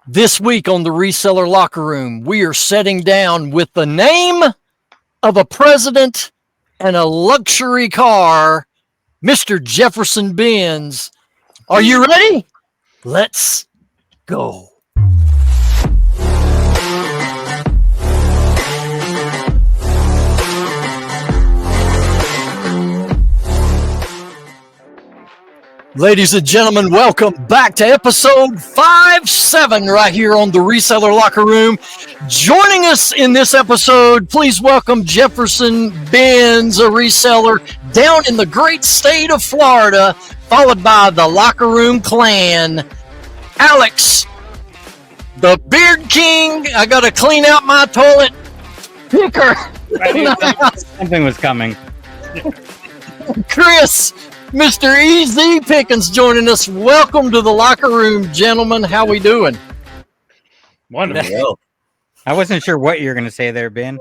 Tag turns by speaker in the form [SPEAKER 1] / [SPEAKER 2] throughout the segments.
[SPEAKER 1] This week on the Reseller Locker Room, we are sitting down with the name of a president and a luxury car, Mr. Jefferson Benz. Are you ready? Let's go. Ladies and gentlemen, welcome back to episode 57 right here on the Reseller Locker Room. Joining us in this episode, please welcome Jefferson Benz, a reseller down in the great state of Florida, followed by the Locker Room clan. Alex, the Beard King. I got to clean out my toilet picker.
[SPEAKER 2] Something was coming.
[SPEAKER 1] Chris, Mr. Easy Pickens joining us. Welcome to the Locker Room, gentlemen. How we doing?
[SPEAKER 3] Wonderful.
[SPEAKER 2] I wasn't sure what you were going to say there, Ben.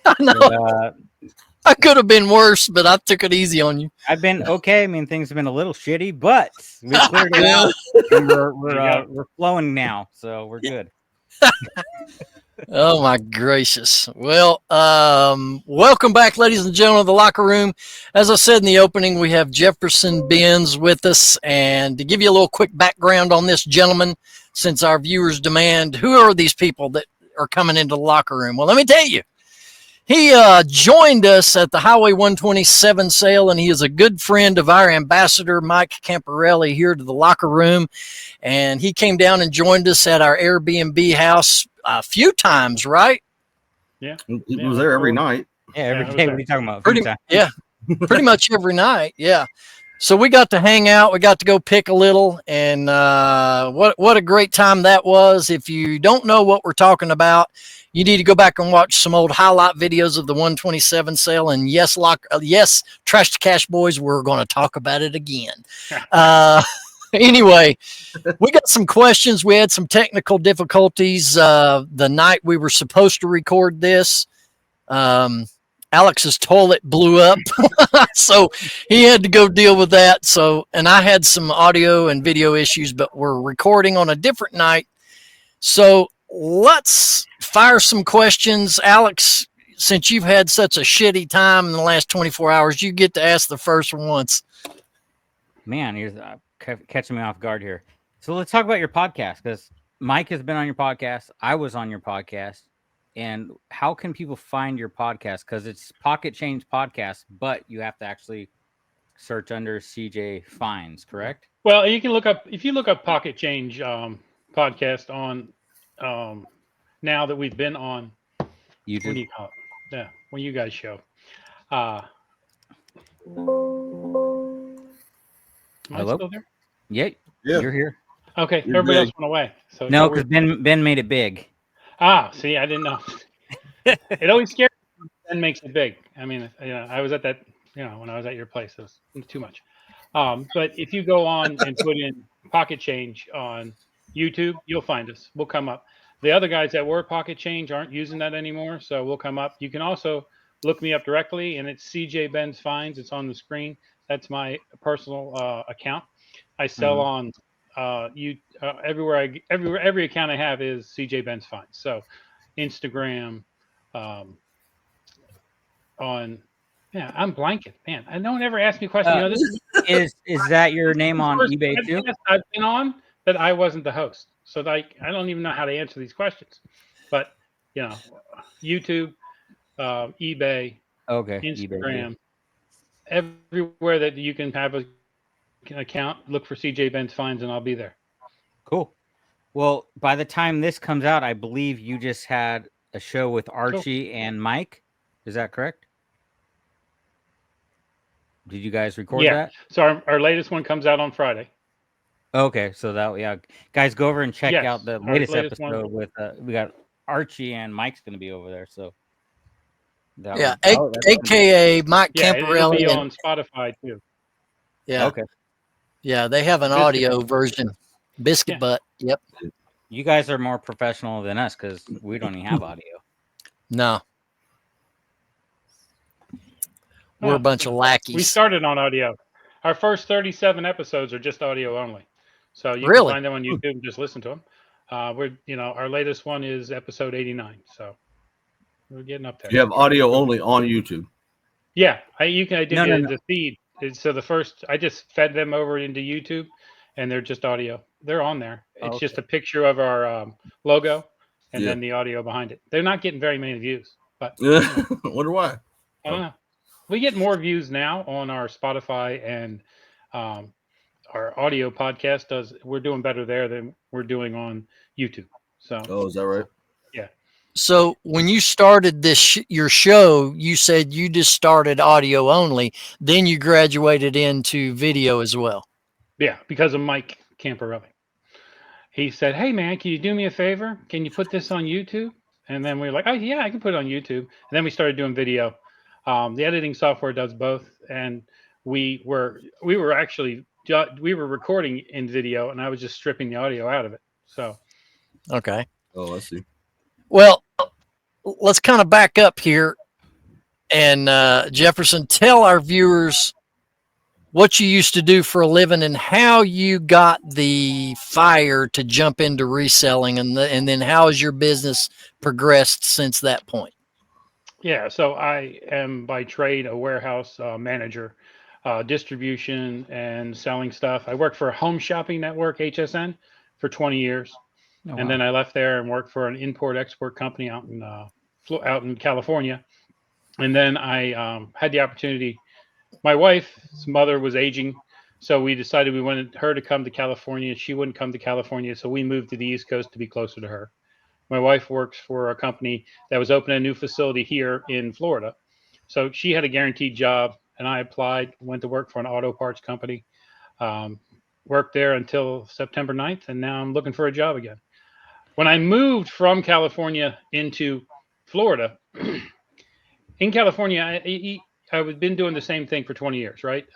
[SPEAKER 1] I know. But, I could have been worse, but I took it easy on you.
[SPEAKER 2] I've been okay. I mean, things have been a little shitty, but we cleared it out. And we're flowing now, so we're good.
[SPEAKER 1] Oh my gracious. Well, welcome back, ladies and gentlemen of the Locker Room. As I said in the opening, we have Jefferson Benz with us, and to give you a little quick background on this gentleman, since our viewers demand, who are these people that are coming into the Locker Room? Well, let me tell you, he joined us at the Highway 127 sale, and he is a good friend of our ambassador, Mike Camparelli, here to the Locker Room, and he came down and joined us at our Airbnb house a few times, right?
[SPEAKER 3] Yeah. He was there every night.
[SPEAKER 2] Yeah, every day. What are you talking about?
[SPEAKER 1] Pretty much every night. Yeah. So we got to hang out. We got to go pick a little, and what a great time that was. If you don't know what we're talking about, you need to go back and watch some old highlight videos of the 127 sale. And yes, Trash to Cash boys, we're going to talk about it again. Anyway, we got some questions. We had some technical difficulties the night we were supposed to record this. Alex's toilet blew up, so he had to go deal with that. So, and I had some audio and video issues, but we're recording on a different night. So let's fire some questions. Alex, since you've had such a shitty time in the last 24 hours, you get to ask the first ones.
[SPEAKER 2] Man, you're catching me off guard here. So let's talk about your podcast, because Mike has been on your podcast. I was on your podcast. And how can people find your podcast? Because it's Pocket Change Podcast, but you have to actually search under CJ Finds, correct?
[SPEAKER 3] Well, you can look up, if you look up Pocket Change Podcast on, now that we've been on
[SPEAKER 2] YouTube.
[SPEAKER 3] What do you call it? Yeah, when you guys show. Am I still there?
[SPEAKER 2] Yeah, you're here.
[SPEAKER 3] Okay, everybody else went away. So
[SPEAKER 2] no, because Ben made it big.
[SPEAKER 3] See, I didn't know. It always scares me when Ben makes it big. I mean, I was at that, when I was at your place, it was too much. But if you go on and put in Pocket Change on YouTube, you'll find us. We'll come up. The other guys that were Pocket Change aren't using that anymore, so we'll come up. You can also look me up directly, and it's cjbenzfinds. It's on the screen. That's my personal account. I sell on everywhere. Every account I have is cjbenzfinds. So Instagram, I'm blanking. Man, no one ever asked me questions.
[SPEAKER 2] Is that your name on eBay too?
[SPEAKER 3] I've been on that I wasn't the host, so I don't even know how to answer these questions. But YouTube, eBay, Instagram, everywhere that you can have an account, look for CJ Benz Finds, and I'll be there.
[SPEAKER 2] Cool. Well, by the time this comes out, I believe you just had a show with Archie and Mike. Is that correct? Did you guys record that?
[SPEAKER 3] So our latest one comes out on Friday.
[SPEAKER 2] Okay, so guys, go over and check out the latest episode with we got Archie and Mike's going to be over there. So
[SPEAKER 1] AKA Mike Camparelli.
[SPEAKER 3] It'll be on Spotify too.
[SPEAKER 1] Yeah. Okay. Yeah, they have an audio version. Biscuit butt. Yep.
[SPEAKER 2] You guys are more professional than us because we don't even have audio.
[SPEAKER 1] No. We're a bunch of lackeys.
[SPEAKER 3] We started on audio. Our first 37 episodes are just audio only. So you can find them on YouTube and just listen to them. Our latest one is episode 89. So we're getting up there.
[SPEAKER 4] You have audio only on YouTube.
[SPEAKER 3] Yeah, I did
[SPEAKER 2] No, no, no.
[SPEAKER 3] the feed. So the first, I just fed them over into YouTube, and they're just audio. They're on there. It's just a picture of our logo, and then the audio behind it. They're not getting very many views, but
[SPEAKER 4] I wonder why.
[SPEAKER 3] I don't know. We get more views now on our Spotify and our audio podcast. We're doing better there than we're doing on YouTube. So.
[SPEAKER 4] Oh, is that right?
[SPEAKER 3] Yeah.
[SPEAKER 1] So when you started this your show, you said you just started audio only, then you graduated into video as well.
[SPEAKER 3] Yeah, because of Mike Camparelli. He said, "Hey man, can you do me a favor? Can you put this on YouTube?" And then we were like, "Oh yeah, I can put it on YouTube." And then we started doing video. The editing software does both, and we were recording in video, and I was just stripping the audio out of it. So.
[SPEAKER 1] Okay.
[SPEAKER 4] Oh, I see.
[SPEAKER 1] Well, let's kind of back up here, and Jefferson, tell our viewers what you used to do for a living and how you got the fire to jump into reselling, and then how has your business progressed since that point?
[SPEAKER 3] Yeah, so I am by trade a warehouse manager, distribution and selling stuff. I worked for a home shopping network, HSN, for 20 years.
[SPEAKER 2] Oh,
[SPEAKER 3] and then I left there and worked for an import-export company out in California. And then I had the opportunity. My wife's mother was aging, so we decided we wanted her to come to California. She wouldn't come to California, so we moved to the East Coast to be closer to her. My wife works for a company that was opening a new facility here in Florida. So she had a guaranteed job, and I applied, went to work for an auto parts company, worked there until September 9th, and now I'm looking for a job again. When I moved from California into Florida, in California, I've been doing the same thing for 20 years, right?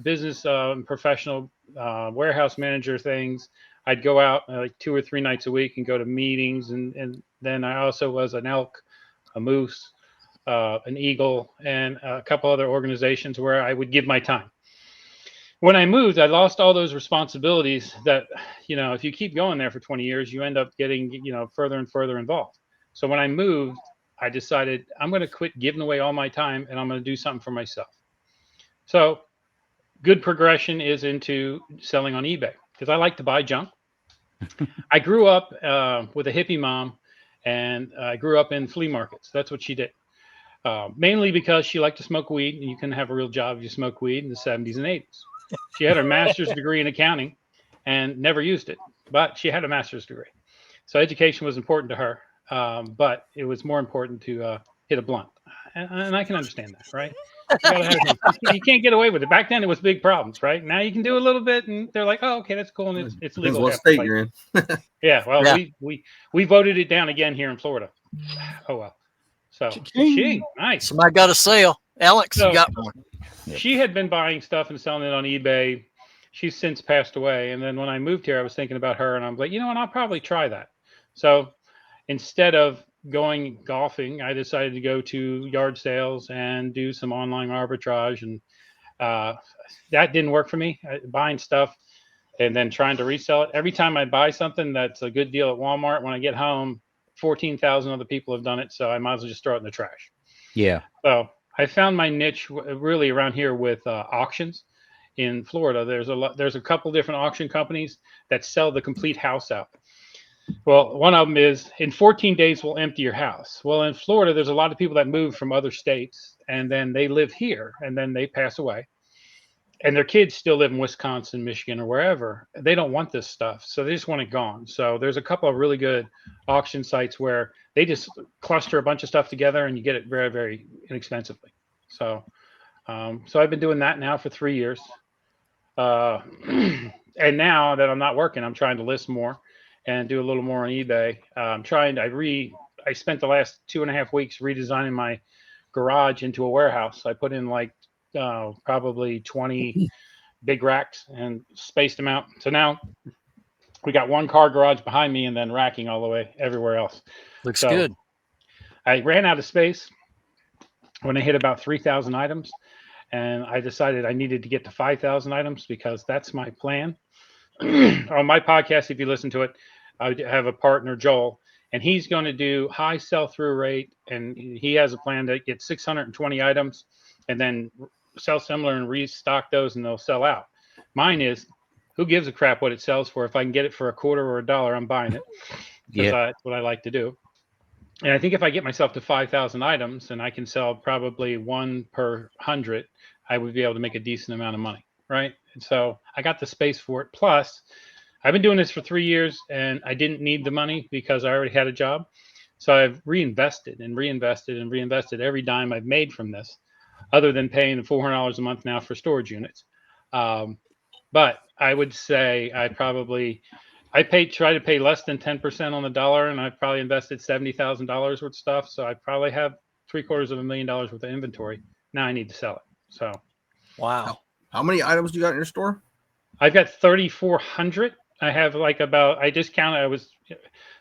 [SPEAKER 3] Business, professional, warehouse manager things. I'd go out like 2 or 3 nights a week and go to meetings. And then I also was an elk, a moose, an eagle, and a couple other organizations where I would give my time. When I moved, I lost all those responsibilities that, if you keep going there for 20 years, you end up getting, further and further involved. So when I moved, I decided I'm going to quit giving away all my time and I'm going to do something for myself. So good progression is into selling on eBay because I like to buy junk. I grew up with a hippie mom, and I grew up in flea markets. That's what she did. Mainly because she liked to smoke weed, and you couldn't have a real job if you smoke weed in the 70s and 80s. She had her master's degree in accounting and never used it, but she had a master's degree. So education was important to her, but it was more important to hit a blunt. And I can understand that, right? You can't get away with it. Back then, it was big problems, right? Now you can do a little bit, and they're like, "Oh, okay, that's cool," and it's legal.
[SPEAKER 4] What state you're in?
[SPEAKER 3] Yeah, well, we voted it down again here in Florida. Oh well. So she nice.
[SPEAKER 1] Somebody got a sale. Alex, you got one.
[SPEAKER 3] She had been buying stuff and selling it on eBay. She's since passed away. And then when I moved here, I was thinking about her, and I'm like, what? I'll probably try that. So instead of going golfing, I decided to go to yard sales and do some online arbitrage. And that didn't work for me. Buying stuff and then trying to resell it. Every time I buy something that's a good deal at Walmart, when I get home, 14,000 other people have done it. So I might as well just throw it in the trash.
[SPEAKER 2] Yeah.
[SPEAKER 3] So I found my niche really around here with auctions in Florida. There's a couple different auction companies that sell the complete house out. Well, one of them is in 14 days, we'll empty your house. Well, in Florida, there's a lot of people that move from other states, and then they live here, and then they pass away. And their kids still live in Wisconsin, Michigan, or wherever. They don't want this stuff, so they just want it gone. So there's a couple of really good auction sites where they just cluster a bunch of stuff together, and you get it very, very inexpensively. So I've been doing that now for 3 years. And now that I'm not working, I'm trying to list more and do a little more on eBay. I spent the last 2.5 weeks redesigning my garage into a warehouse. I put in like probably 20 big racks and spaced them out. So now we got one car garage behind me and then racking all the way everywhere else.
[SPEAKER 1] Looks good.
[SPEAKER 3] I ran out of space when I hit about 3,000 items, and I decided I needed to get to 5,000 items because that's my plan. On my podcast, if you listen to it, I have a partner, Joel, and he's going to do high sell-through rate, and he has a plan to get 620 items and then sell similar and restock those, and they'll sell out. Mine is, who gives a crap what it sells for? If I can get it for $0.25 or $1, I'm buying it, because that's what I like to do. And I think if I get myself to 5,000 items and I can sell probably 1 per 100, I would be able to make a decent amount of money, right? And so I got the space for it. Plus, I've been doing this for 3 years and I didn't need the money because I already had a job. So I've reinvested and reinvested and reinvested every dime I've made from this, other than paying the $400 a month now for storage units. But I would say I try to pay less than 10% on the dollar, and I've probably invested $70,000 worth of stuff. So I probably have $750,000 worth of inventory. Now I need to sell it. So,
[SPEAKER 1] wow.
[SPEAKER 4] How many items do you got in your store?
[SPEAKER 3] I've got 3,400. I have I just counted.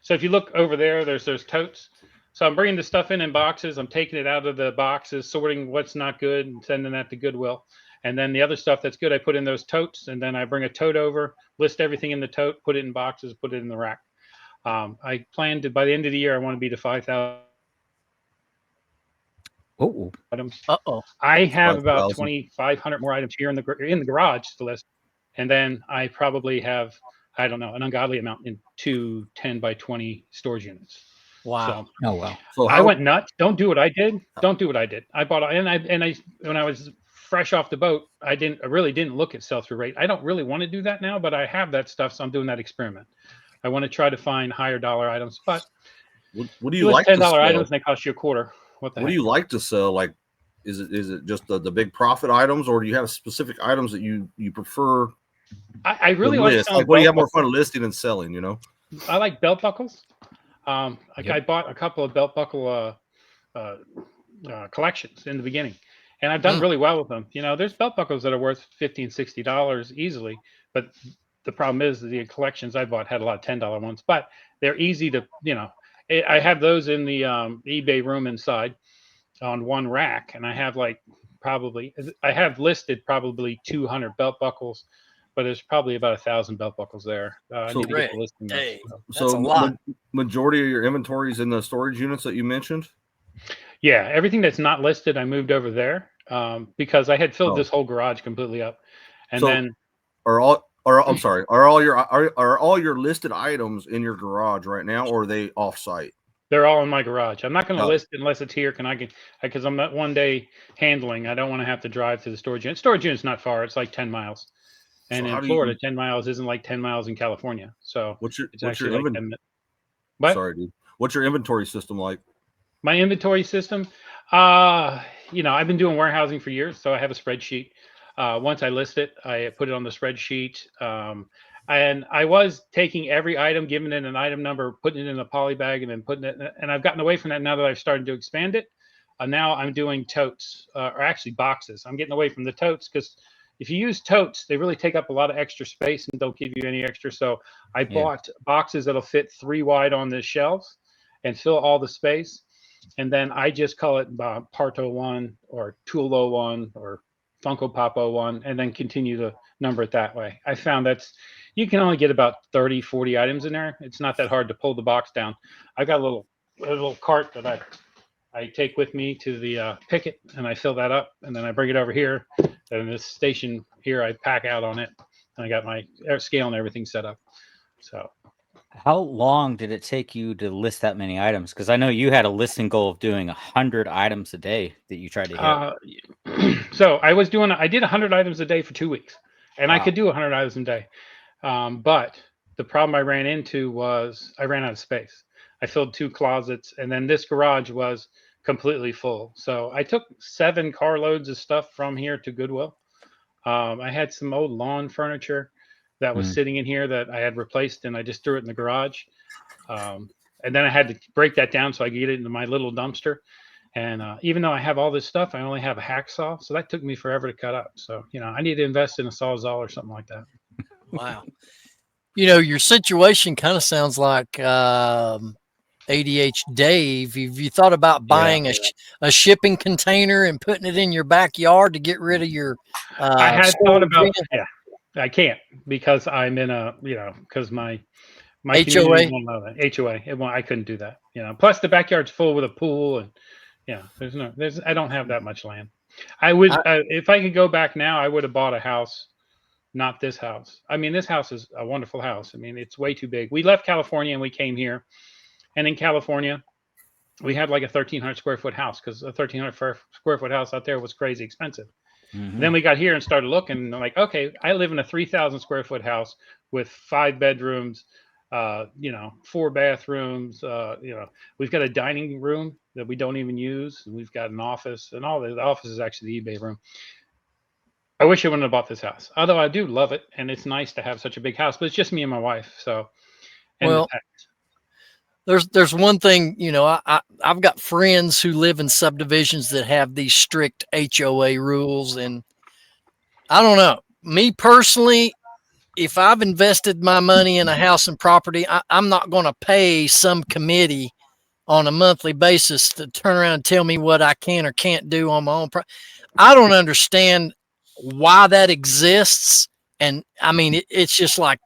[SPEAKER 3] So if you look over there, there's totes. So I'm bringing the stuff in boxes. I'm taking it out of the boxes, sorting what's not good and sending that to Goodwill. And then the other stuff that's good, I put in those totes, and then I bring a tote over, list everything in the tote, put it in boxes, put it in the rack. I plan to, by the end of the year, I want to be to 5,000 items. I have about 2,500 more items here in the garage to list, and then I probably have, I don't know, an ungodly amount in 2 10 by 20 storage units.
[SPEAKER 1] Wow.
[SPEAKER 3] So,
[SPEAKER 2] wow.
[SPEAKER 4] So
[SPEAKER 3] I went nuts. Don't do what I did. I bought, and I when I was fresh off the boat, I really didn't look at sell-through rate. I don't really want to do that now, but I have that stuff, so I'm doing that experiment. I want to try to find higher dollar items, but
[SPEAKER 4] what do you like to
[SPEAKER 3] $10
[SPEAKER 4] sell?
[SPEAKER 3] items and they cost you $0.25. What
[SPEAKER 4] do you like to sell? Like, is it just the big profit items, or do you have specific items that you prefer?
[SPEAKER 3] I really like selling.
[SPEAKER 4] Like, what do you have more fun listing and selling? You know,
[SPEAKER 3] I like belt buckles. I bought a couple of belt buckle collections in the beginning, and I've done really well with them. You know, there's belt buckles that are worth $50 $60 easily, but the problem is the collections I bought had a lot of $10 ones, but they're easy to, I have those in the eBay room inside on one rack, and I have listed probably 200 belt buckles, but there's probably about 1,000 belt buckles there. I need to get the listing.
[SPEAKER 1] That's a lot.
[SPEAKER 4] Majority of your inventory is in the storage units that you mentioned.
[SPEAKER 3] Yeah, everything that's not listed, I moved over there because I had filled this whole garage completely up, and then
[SPEAKER 4] are all your listed items in your garage right now, or are they off-site?
[SPEAKER 3] They're all in my garage. I'm not going to list it unless it's here. Because I'm not one day handling. I don't want to have to drive to the storage unit. Storage unit's not far. It's like 10 miles. And in Florida, 10 miles isn't like 10 miles in California. So
[SPEAKER 4] what's your
[SPEAKER 3] like 10 minutes. What?
[SPEAKER 4] Sorry, dude. What's your inventory system like?
[SPEAKER 3] My inventory system, I've been doing warehousing for years, so I have a spreadsheet. Once I list it, I put it on the spreadsheet. And I was taking every item, giving it an item number, putting it in a poly bag, and then putting it. And I've gotten away from that now that I've started to expand it. Now I'm doing totes, or actually boxes. I'm getting away from the totes because if you use totes, they really take up a lot of extra space and don't give you any extra. So I bought boxes that'll fit 3 wide on the shelves and fill all the space. And then I just call it Parto 1 or Tulo 1 or Funko Pop 01, and then continue to number it that way. I found you can only get about 30, 40 items in there. It's not that hard to pull the box down. I've got a little cart that I take with me to the picket, and I fill that up, and then I bring it over here. And this station here, I pack out on it, and I got my scale and everything set up. So.
[SPEAKER 2] How long did it take you to list that many items? Because I know you had a listing goal of doing 100 items a day that you tried to
[SPEAKER 3] hit. So I did 100 items a day for 2 weeks, and I could do 100 items a day. But the problem I ran into was I ran out of space. I filled 2 closets, and then this garage was completely full. So I took 7 carloads of stuff from here to Goodwill. I had some old lawn furniture that was sitting in here that I had replaced, and I just threw it in the garage. And then I had to break that down so I could get it into my little dumpster. And even though I have all this stuff, I only have a hacksaw. So that took me forever to cut up. So, I need to invest in a Sawzall or something like that.
[SPEAKER 1] Wow. Your situation kind of sounds like ADH Dave. Have you thought about buying a shipping container and putting it in your backyard to get rid of your
[SPEAKER 3] I had thought about I can't because I'm in because my My
[SPEAKER 1] HOA?
[SPEAKER 3] community won't allow that. HOA. I couldn't do that. Plus the backyard's full with a pool, and I don't have that much land. I would, if I could go back now, I would have bought a house, not this house. I mean, this house is a wonderful house. I mean, it's way too big. We left California and we came here, and in California, we had like a 1,300 square foot house because a 1,300 square foot house out there was crazy expensive.
[SPEAKER 2] Mhm.
[SPEAKER 3] Then we got here and started looking, and I'm like, okay, I live in a 3,000 square foot house with 5 bedrooms, 4 bathrooms. We've got a dining room that we don't even use. And we've got an office, and all the office is actually the eBay room. I wish I wouldn't have bought this house, although I do love it, and it's nice to have such a big house. But it's just me and my wife, so. And
[SPEAKER 1] Well, there's one thing, I've got friends who live in subdivisions that have these strict HOA rules, and I don't know. Me personally, if I've invested my money in a house and property, I'm not going to pay some committee on a monthly basis to turn around and tell me what I can or can't do on my own property. I don't understand why that exists. And I mean, it's just like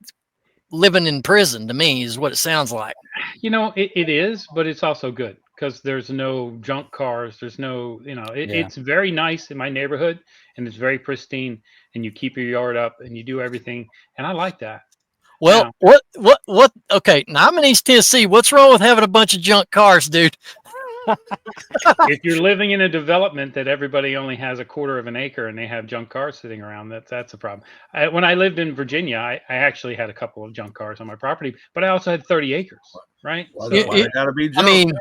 [SPEAKER 1] living in prison to me is what it sounds like.
[SPEAKER 3] It is, but it's also good because there's no junk cars. There's no, it's very nice in my neighborhood, and it's very pristine, and you keep your yard up and you do everything. And I like that.
[SPEAKER 1] Well, what? Okay. Now I'm in East Tennessee. What's wrong with having a bunch of junk cars, dude?
[SPEAKER 3] If you're living in a development that everybody only has a quarter of an acre and they have junk cars sitting around, that's a problem. When I lived in Virginia, I actually had a couple of junk cars on my property, but I also had 30 acres, right?
[SPEAKER 4] Well, that's why they gotta be junk.
[SPEAKER 1] I mean,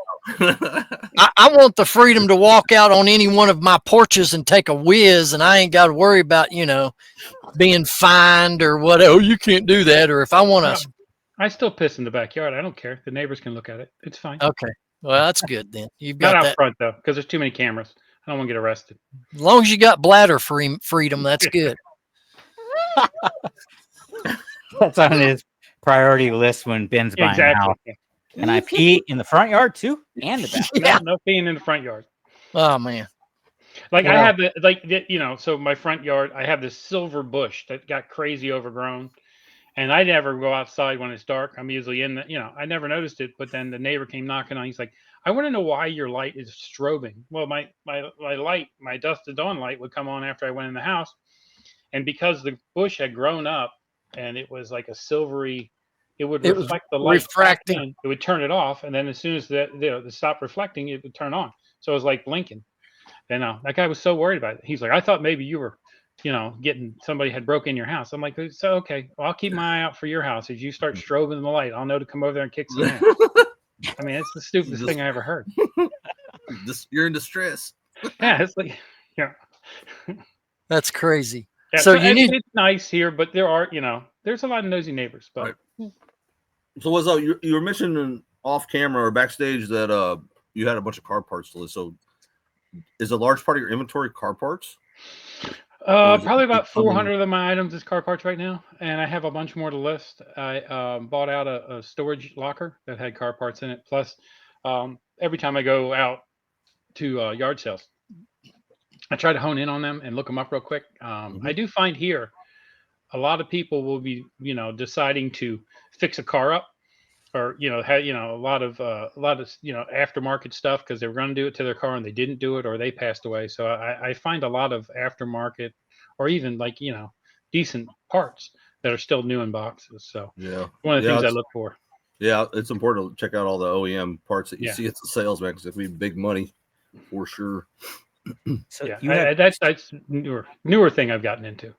[SPEAKER 1] I want the freedom to walk out on any one of my porches and take a whiz, and I ain't got to worry about, being fined or what. Oh, you can't do that. Or if I want to.
[SPEAKER 3] I still piss in the backyard. I don't care. The neighbors can look at it. It's fine.
[SPEAKER 1] Okay. Well, that's good then. You've got
[SPEAKER 3] Not
[SPEAKER 1] that
[SPEAKER 3] out front though, because there's too many cameras. I don't want to get arrested.
[SPEAKER 1] As long as you got bladder freedom, that's good.
[SPEAKER 2] That's on his priority list when Ben's buying a house. And I pee in the front yard too, and the back.
[SPEAKER 1] Yeah.
[SPEAKER 3] No peeing in the front yard.
[SPEAKER 1] Oh man.
[SPEAKER 3] Like I have so my front yard, I have this silver bush that got crazy overgrown. And I never go outside when it's dark. I'm usually in I never noticed it. But then the neighbor came knocking on. He's like, I want to know why your light is strobing. Well, my light, my dusk to dawn light would come on after I went in the house. And because the bush had grown up and it was like a silvery, it would reflect the light.
[SPEAKER 1] Refracting.
[SPEAKER 3] It would turn it off. And then as soon as it stopped reflecting, it would turn on. So it was like blinking. And that guy was so worried about it. He's like, I thought maybe you were somebody had broken in your house. I'm like, so okay, well, I'll keep my eye out for your house. As you start strobing the light, I'll know to come over there and kick some ass. I mean, it's the stupidest thing I ever heard.
[SPEAKER 4] You're in distress.
[SPEAKER 3] Yeah, it's like,
[SPEAKER 1] That's crazy.
[SPEAKER 3] Yeah,
[SPEAKER 1] so
[SPEAKER 3] it's nice here, but there are, there's a lot of nosy neighbors. But
[SPEAKER 4] right. So what's up? You were mentioning off camera or backstage that you had a bunch of car parts to list. So is a large part of your inventory car parts?
[SPEAKER 3] Probably about 400 of my items is car parts right now, and I have a bunch more to list. I bought out a storage locker that had car parts in it. Plus, every time I go out to yard sales, I try to hone in on them and look them up real quick. I do find here a lot of people will be, deciding to fix a car up, or a lot of aftermarket stuff because they were going to do it to their car and they didn't do it, or they passed away. So I find a lot of aftermarket or even decent parts that are still new in boxes. So one of the things I look for.
[SPEAKER 4] Yeah, it's important to check out all the OEM parts that you see at the sales, man, because it can be big money for sure.
[SPEAKER 3] So that's newer thing I've gotten into.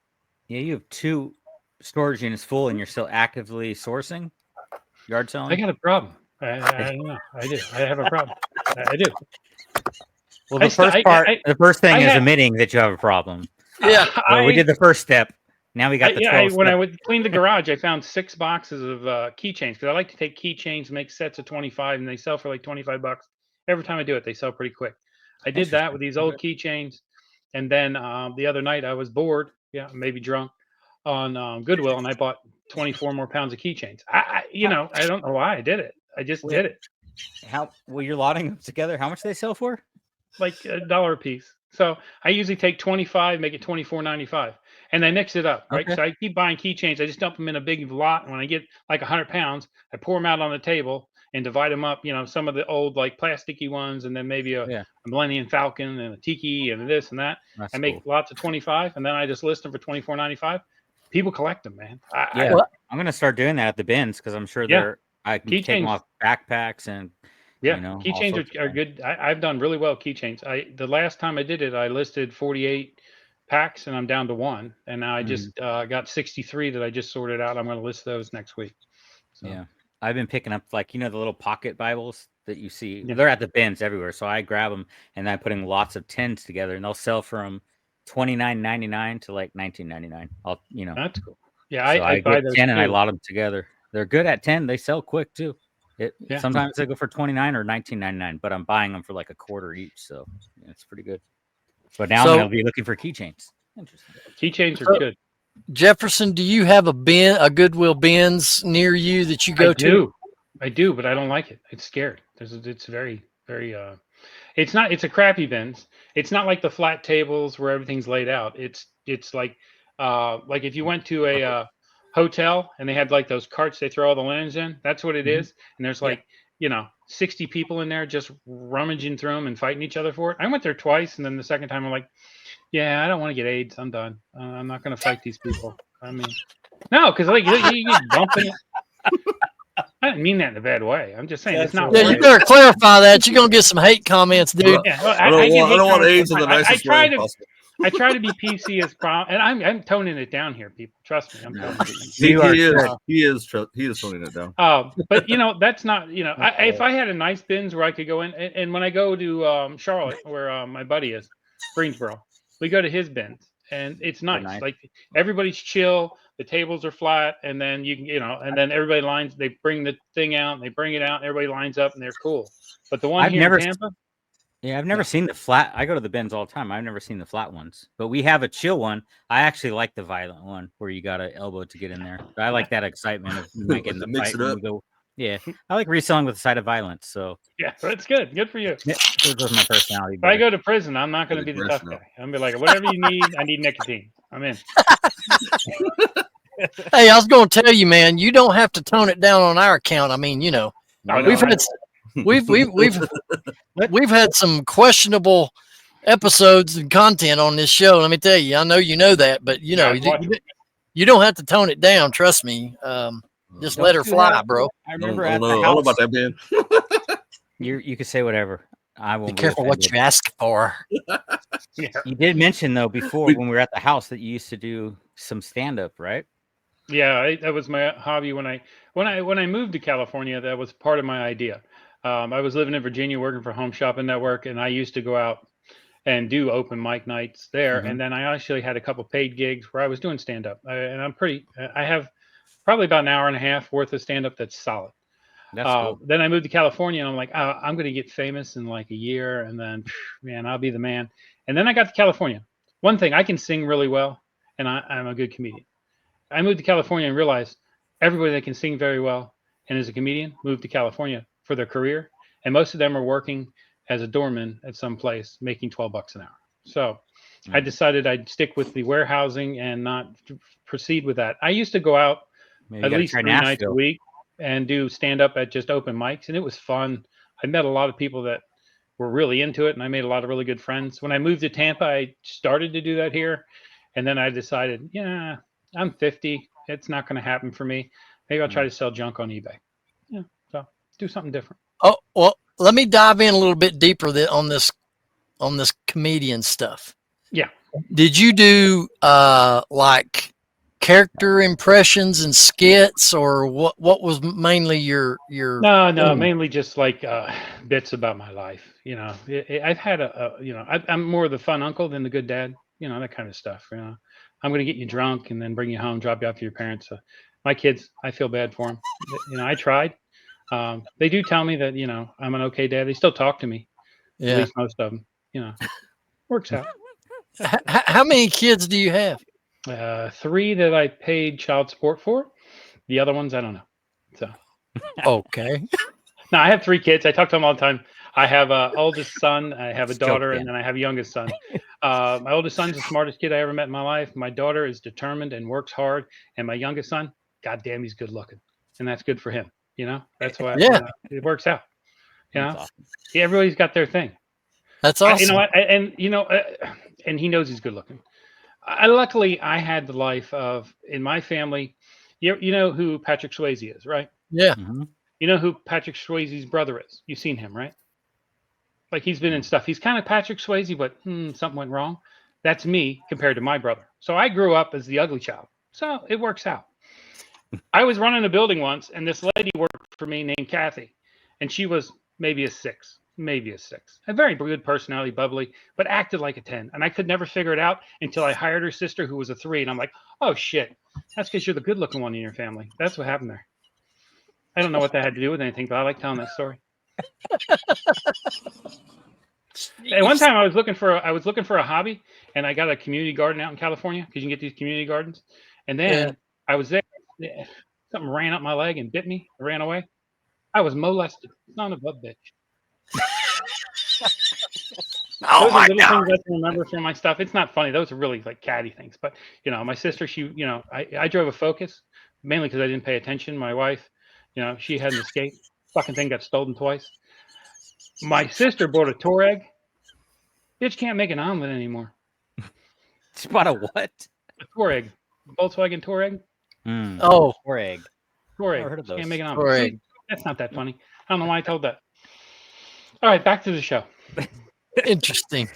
[SPEAKER 2] Yeah, you have 2 storage units full and you're still actively sourcing yard selling?
[SPEAKER 3] I got a problem. I don't know. I do. I have a problem. I do.
[SPEAKER 2] Well, the first thing is admitting that you have a problem.
[SPEAKER 1] Yeah.
[SPEAKER 2] We did the first step. Now we got the 12
[SPEAKER 3] when I would clean the garage, I found 6 boxes of keychains because I like to take keychains, make sets of 25, and they sell for like $25. Every time I do it, they sell pretty quick. I did that with these old keychains, and then the other night I was bored, maybe drunk, on Goodwill, and I bought 24 more pounds of keychains. I don't know why I did it. I just did it.
[SPEAKER 2] You're lotting them together. How much do they sell for?
[SPEAKER 3] Like $1 a piece. So I usually take 25, make it $24.95. and I mix it up, right?
[SPEAKER 2] Okay.
[SPEAKER 3] So I keep buying keychains. I just dump them in a big lot. And when I get like 100 pounds, I pour them out on the table and divide them up. Some of the old like plasticky ones, and then maybe a Millennium Falcon and a Tiki and this and that.
[SPEAKER 2] That's
[SPEAKER 3] I make
[SPEAKER 2] cool.
[SPEAKER 3] lots of 25, and then I just list them for $24.95. People collect them, man.
[SPEAKER 2] I'm gonna start doing that at the bins because I'm sure I can take them
[SPEAKER 3] Keychains.
[SPEAKER 2] off backpacks and all
[SPEAKER 3] Keychains
[SPEAKER 2] sorts
[SPEAKER 3] are
[SPEAKER 2] of
[SPEAKER 3] good. I've done really well with keychains. The last time I did it, I listed 48 packs, and I'm down to 1. And now I just got 63 that I just sorted out. I'm going to list those next week. So.
[SPEAKER 2] Yeah, I've been picking up the little pocket Bibles that you see. They're at the bins everywhere, so I grab them and I'm putting lots of 10s together, and they'll sell from $29.99 to like $19.99.
[SPEAKER 3] That's cool. Yeah,
[SPEAKER 2] so I
[SPEAKER 3] buy
[SPEAKER 2] get
[SPEAKER 3] those
[SPEAKER 2] 10
[SPEAKER 3] too.
[SPEAKER 2] and I lot them together. They're good at 10. They sell quick too. Sometimes they go for $29 or $19.99, but I'm buying them for like a quarter each, so it's pretty good. But now I'm gonna be looking for keychains. Interesting.
[SPEAKER 3] Keychains are good.
[SPEAKER 1] Jefferson, do you have a Goodwill bins near you that you go to?
[SPEAKER 3] I do, but I don't like it. It's scared. It's very, very. It's not. It's a crappy bins. It's not like the flat tables where everything's laid out. It's like if you went to a hotel and they had like those carts they throw all the linens in. That's what it is. And there's 60 people in there just rummaging through them and fighting each other for it. I went there twice, and then the second time I'm like, yeah, I don't want to get AIDS. I'm done. I'm not going to fight these people. I mean, no, because you dumping it. I didn't mean that in a bad way. I'm just saying it's not.
[SPEAKER 1] Yeah, you better clarify that. You're gonna get some hate comments, dude.
[SPEAKER 3] Yeah, well,
[SPEAKER 4] I don't want AIDS in the nicest way possible.
[SPEAKER 3] I try to be PC as and I'm toning it down here, people. Trust me, I'm toning
[SPEAKER 4] it down. He is toning it down.
[SPEAKER 3] But that's not. If I had a nice bins where I could go in, and when I go to Charlotte, where my buddy is, Greensboro, we go to his bins, and it's nice. Like everybody's chill. The tables are flat, and then you can, and then everybody lines. They bring the thing out, and they bring it out, and everybody lines up, and they're cool. But the one in Tampa.
[SPEAKER 2] Yeah, I've never seen the flat. I go to the bins all the time. I've never seen the flat ones, but we have a chill one. I actually like the violent one where you got to elbow to get in there. I like that excitement of getting the
[SPEAKER 4] mix
[SPEAKER 2] fight.
[SPEAKER 4] It up.
[SPEAKER 2] Yeah, I like reselling with the side of violence. So
[SPEAKER 3] yeah, that's good. Good for you.
[SPEAKER 2] That's my personality.
[SPEAKER 3] If I go to prison, I'm not going to be the tough guy. I'm going to be like, whatever you need, I need nicotine. I'm in.
[SPEAKER 1] Hey, I was going to tell you, man, you don't have to tone it down on our account. I mean, we've had some questionable episodes and content on this show. Let me tell you, I know you know that, but you don't have to tone it down. Trust me. Just let her fly, bro.
[SPEAKER 2] I remember
[SPEAKER 4] I don't know about that, man.
[SPEAKER 2] You can say whatever. I won't.
[SPEAKER 1] Be careful what you ask for.
[SPEAKER 2] You did mention though before when we were at the house that you used to do some stand up, right?
[SPEAKER 3] Yeah, that was my hobby when I moved to California. That was part of my idea. I was living in Virginia, working for Home Shopping Network, and I used to go out and do open mic nights there. And then I actually had a couple paid gigs where I was doing stand up, and I have probably about an hour and a half worth of stand up that's solid.
[SPEAKER 2] That's cool.
[SPEAKER 3] Then I moved to California, and I'm like, I'm going to get famous in like a year, and then man, I'll be the man. And then I got to California. One thing, I can sing really well, and I'm a good comedian. I moved to California and realized everybody that can sing very well and is a comedian moved to California for their career. And most of them are working as a doorman at some place making $12 an hour. So I decided I'd stick with the warehousing and not proceed with that. I used to go out at least 3 nights a week and do stand up at just open mics. And it was fun. I met a lot of people that were really into it. And I made a lot of really good friends. When I moved to Tampa, I started to do that here. And then I decided, I'm 50. It's not going to happen for me. Maybe I'll try to sell junk on eBay. Yeah, so do something different.
[SPEAKER 1] Oh, well, let me dive in a little bit deeper on this comedian stuff.
[SPEAKER 3] Yeah.
[SPEAKER 1] Did you do like character impressions and skits, or what was mainly your
[SPEAKER 3] No, mainly just like bits about my life. I've had I'm more the fun uncle than the good dad, that kind of stuff. I'm going to get you drunk and then bring you home, drop you off to your parents. My kids, I feel bad for them. I tried. They do tell me that, I'm an okay dad. They still talk to me.
[SPEAKER 1] Yeah.
[SPEAKER 3] At least most of them, works out.
[SPEAKER 1] How many kids do you have?
[SPEAKER 3] 3 that I paid child support for. The other ones, I don't know. So.
[SPEAKER 1] Okay.
[SPEAKER 3] No, I have 3 kids. I talk to them all the time. I have a oldest son, I have a
[SPEAKER 2] Joke,
[SPEAKER 3] daughter,
[SPEAKER 2] Dan.
[SPEAKER 3] and then I have a youngest son. My oldest son's the smartest kid I ever met in my life. My daughter is determined and works hard, and my youngest son, goddamn, he's good looking, and that's good for him. That's why
[SPEAKER 1] Yeah.
[SPEAKER 3] it works out.
[SPEAKER 2] That's awesome.
[SPEAKER 3] Yeah, everybody's got their thing.
[SPEAKER 1] That's awesome.
[SPEAKER 3] And he knows he's good looking. Luckily, I had the life of in my family. You know who Patrick Swayze is, right?
[SPEAKER 1] Yeah.
[SPEAKER 2] Mhm.
[SPEAKER 3] You know who Patrick Swayze's brother is. You've seen him, right? Like he's been in stuff. He's kind of Patrick Swayze, but something went wrong. That's me compared to my brother. So I grew up as the ugly child. So it works out. I was running a building once, and this lady worked for me named Kathy, and she was maybe a 6. A very good personality, bubbly, but acted like a 10. And I could never figure it out until I hired her sister, who was a 3. And I'm like, oh shit, that's because you're the good-looking one in your family. That's what happened there. I don't know what that had to do with anything, but I like telling that story. And one time I was looking for a hobby, and I got a community garden out in California because you can get these community gardens. And then I was there, something ran up my leg and bit me. I ran away. I was molested. Son of a bitch.
[SPEAKER 1] Oh
[SPEAKER 3] Those are
[SPEAKER 1] my
[SPEAKER 3] little
[SPEAKER 1] God.
[SPEAKER 3] things I can remember from my stuff. It's not funny. Those are really like catty things. But my sister, I drove a Focus mainly because I didn't pay attention. My wife, she had an Escape. Fucking thing got stolen twice. My sister bought a Touareg. Bitch can't make an omelet anymore.
[SPEAKER 2] She bought a what?
[SPEAKER 3] A Touareg, Volkswagen Touareg.
[SPEAKER 1] Oh,
[SPEAKER 2] Or egg.
[SPEAKER 3] Touareg.
[SPEAKER 2] Never heard of
[SPEAKER 3] She can't
[SPEAKER 2] those.
[SPEAKER 3] make an omelet.
[SPEAKER 1] Touareg.
[SPEAKER 3] See, that's not that funny. I don't know why I told that. All right, back to the show.
[SPEAKER 1] interesting.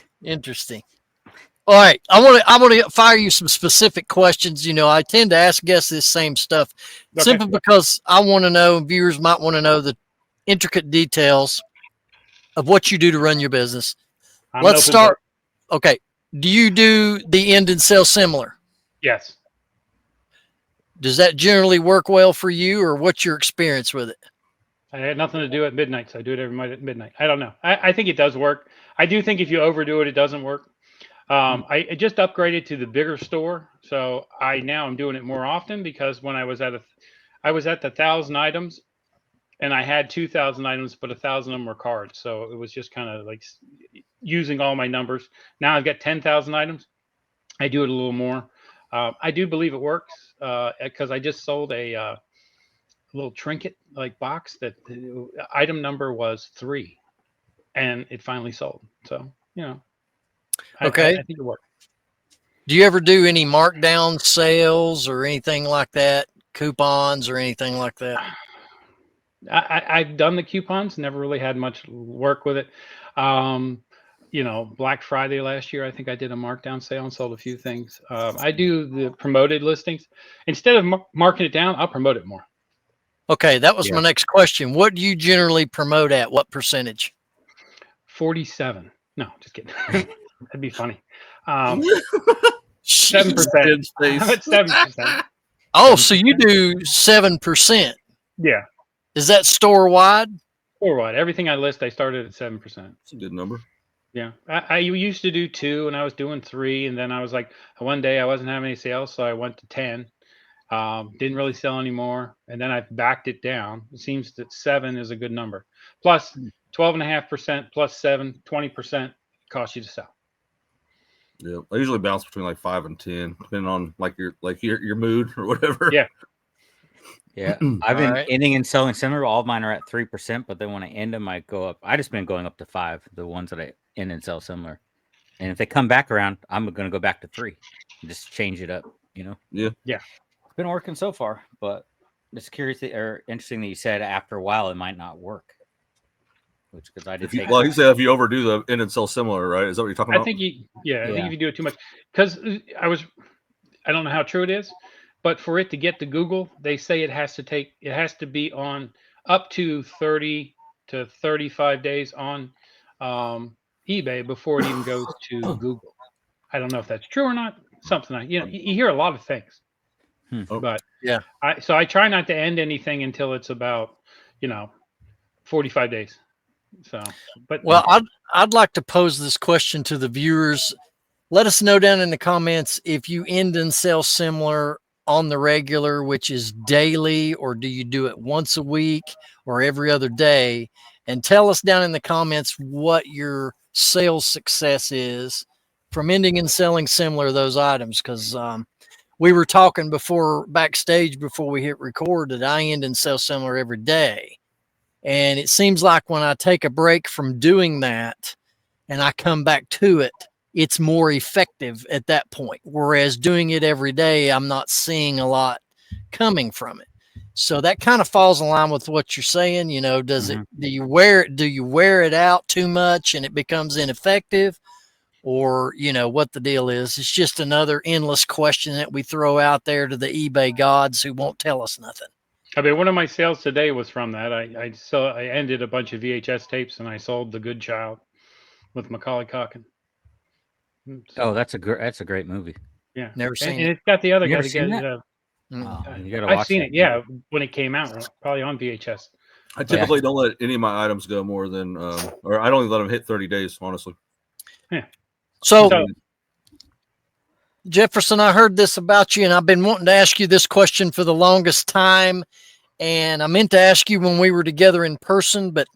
[SPEAKER 1] All right, I want to fire you some specific questions. I tend to ask guests this same stuff simply because I want to know, viewers might want to know the intricate details of what you do to run your business. Let's start. Okay, do you do the end and sell similar?
[SPEAKER 3] Yes.
[SPEAKER 1] Does that generally work well for you, or what's your experience with it?
[SPEAKER 3] I had nothing to do at midnight, so I do it every night at midnight. I don't know. I think it does work. I do think if you overdo it, it doesn't work. I just upgraded to the bigger store, so now I'm doing it more often because when I was at the 1,000 items, and I had 2,000 items, but 1,000 of them were cards, so it was just kind of like using all my numbers. Now I've got 10,000 items. I do it a little more. I do believe it works because I just sold a little trinket like box that the item number was 3, and it finally sold. So
[SPEAKER 1] Okay.
[SPEAKER 3] I think it worked.
[SPEAKER 1] Do you ever do any markdown sales or anything like that? Coupons or anything like that?
[SPEAKER 3] I've done the coupons, never really had much work with it. Black Friday last year, I think I did a markdown sale and sold a few things. I do the promoted listings. Instead of marking it down, I'll promote it more.
[SPEAKER 1] Okay, that was my next question. What do you generally promote at? What percentage?
[SPEAKER 3] 47. No, just kidding. That'd be funny. 7%.
[SPEAKER 4] Jeez.
[SPEAKER 3] I'm at 7%.
[SPEAKER 1] Oh, so you do 7%.
[SPEAKER 3] Yeah.
[SPEAKER 1] Is that store wide?
[SPEAKER 3] Or what? Everything I list, I started at 7%.
[SPEAKER 4] That's a good number.
[SPEAKER 3] Yeah. I used to do 2 and I was doing 3. And then I was like, one day I wasn't having any sales. So I went to 10. Didn't really sell anymore. And then I backed it down. It seems that 7 is a good number. Plus 12.5% plus 7, 20% costs you to sell.
[SPEAKER 4] Yeah, I usually bounce between like 5 and 10, depending on your mood or whatever.
[SPEAKER 3] Yeah.
[SPEAKER 2] Yeah, I've been ending and selling similar. All of mine are at 3%, but then when I end them, I go up. I just been going up to 5. The ones that I end and sell similar, and if they come back around, I'm going to go back to 3. And just change it up.
[SPEAKER 4] Yeah.
[SPEAKER 2] It's been working so far, but it's curious or interesting that you said after a while it might not work. Which because I did.
[SPEAKER 4] He said if you overdo the end and sell similar, right? Is that what you're talking about?
[SPEAKER 3] I think I think if you do it too much, because I don't know how true it is, but for it to get to Google, they say it has to be on up to 30 to 35 days on eBay before it even goes to Google. I don't know if that's true or not. Something you hear a lot of things, but
[SPEAKER 1] yeah.
[SPEAKER 3] So I try not to end anything until it's about 45 days. So, but
[SPEAKER 1] I'd like to pose this question to the viewers. Let us know down in the comments if you end and sell similar on the regular, which is daily, or do you do it once a week or every other day? and tell us down in the comments what your sales success is from ending and selling similar to those items. Because we were talking before backstage before we hit record that I end and sell similar every day. And it seems like when I take a break from doing that and I come back to it, it's more effective at that point. Whereas doing it every day, I'm not seeing a lot coming from it. So that kind of falls in line with what you're saying. You know, do you wear it out too much and it becomes ineffective? Or, you know, what the deal is. It's just another endless question that we throw out there to the eBay gods who won't tell us nothing.
[SPEAKER 3] I mean, one of my sales today was from that. I ended a bunch of VHS tapes and I sold The Good Child with Macaulay Culkin.
[SPEAKER 2] So, that's a great movie.
[SPEAKER 3] Yeah,
[SPEAKER 1] never seen
[SPEAKER 3] and
[SPEAKER 1] it.
[SPEAKER 3] it's got the other
[SPEAKER 2] You
[SPEAKER 3] guy.
[SPEAKER 2] ever seen that? You gotta watch
[SPEAKER 3] I've seen
[SPEAKER 2] that.
[SPEAKER 3] it. Yeah, when it came out, probably on VHS.
[SPEAKER 4] I typically don't let any of my items go more than, or I don't even let them hit 30 days, honestly.
[SPEAKER 3] Yeah.
[SPEAKER 1] So Jefferson, I heard this about you, and I've been wanting to ask you this question for the longest time. And I meant to ask you when we were together in person, but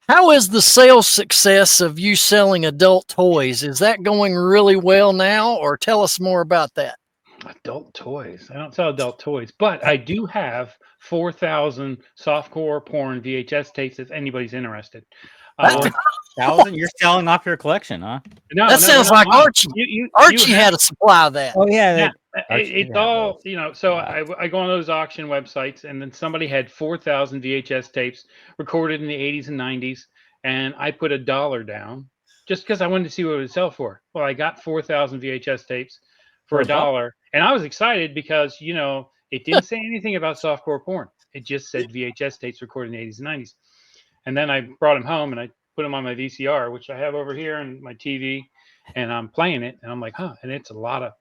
[SPEAKER 1] how is the sales success of you selling adult toys? Is that going really well now, or tell us more about that?
[SPEAKER 3] Adult toys. I don't sell adult toys, but I do have 4,000 softcore porn VHS tapes if anybody's interested.
[SPEAKER 2] 1,000? You're selling off your collection, huh?
[SPEAKER 3] No,
[SPEAKER 1] that sounds like Archie. Archie had a supply of that.
[SPEAKER 2] Oh yeah,
[SPEAKER 3] it's all, you know. So I go on those auction websites, and then somebody had 4,000 VHS tapes recorded in the 80s and 90s, and I put $1 down just because I wanted to see what it would sell for. Well, I got 4,000 VHS tapes for $1, and I was excited because, you know, it didn't say anything about softcore porn. It just said VHS tapes recorded in the 80s and 90s. And then I brought them home and I put them on my VCR, which I have over here on my TV, and I'm playing it, and I'm like, and it's a lot of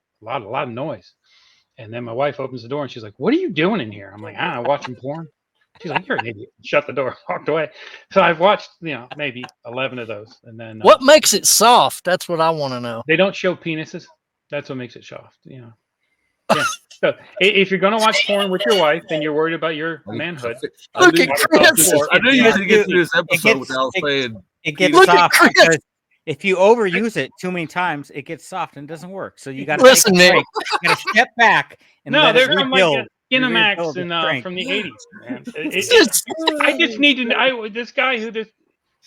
[SPEAKER 3] noise. And then my wife opens the door and she's like, "What are you doing in here?" I'm like, watching porn." She's like, "You're an idiot." Shut the door, walked away. So I've watched, you know, maybe 11 of those. And then
[SPEAKER 1] what makes it soft? That's what I want to know.
[SPEAKER 3] They don't show penises. That's what makes it soft, you know. Yeah. So if you're going to watch porn with your wife and you're worried about your manhood,
[SPEAKER 1] look at Chris.
[SPEAKER 4] I knew you had to get through this episode without saying.
[SPEAKER 2] It gets soft because if you overuse it too many times, it gets soft and it doesn't work. So you got to
[SPEAKER 1] listen, man.
[SPEAKER 2] You got to step back. And
[SPEAKER 3] they're from like Skinamax and from the 80s. Man. I just need to know. This guy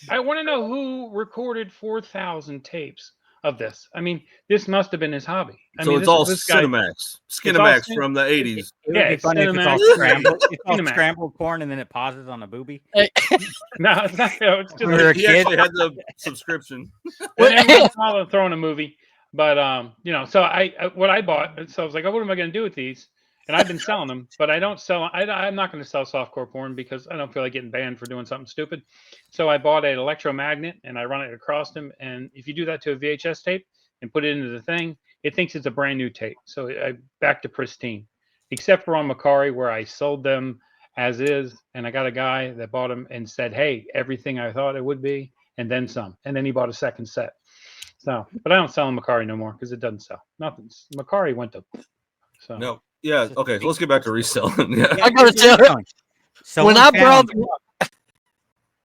[SPEAKER 3] I want to know who recorded 4,000 tapes of this. I mean, this must have been his hobby.
[SPEAKER 4] It's all Skinamax from the 80s.
[SPEAKER 2] Yeah, it's funny if it's all scrambled. It's all scrambled porn, and then it pauses on a boobie.
[SPEAKER 3] No, it's not. It's just
[SPEAKER 4] he actually had the subscription.
[SPEAKER 3] I'm throwing a movie, but you know. So what I bought. So I was like, what am I going to do with these? And I've been selling them, but I don't sell. I'm not going to sell softcore porn because I don't feel like getting banned for doing something stupid. So I bought an electromagnet and I run it across them. And if you do that to a VHS tape and put it into the thing, it thinks it's a brand new tape. So I back to pristine, except for on Macari where I sold them as is. And I got a guy that bought them and said, "Hey, everything I thought it would be, and then some." And then he bought a second set. So, but I don't sell Macari no more because it doesn't sell. Nothing. Macari went to. So
[SPEAKER 4] no. Yeah. Okay. So let's get back to reselling. Yeah.
[SPEAKER 1] I gotta tell you,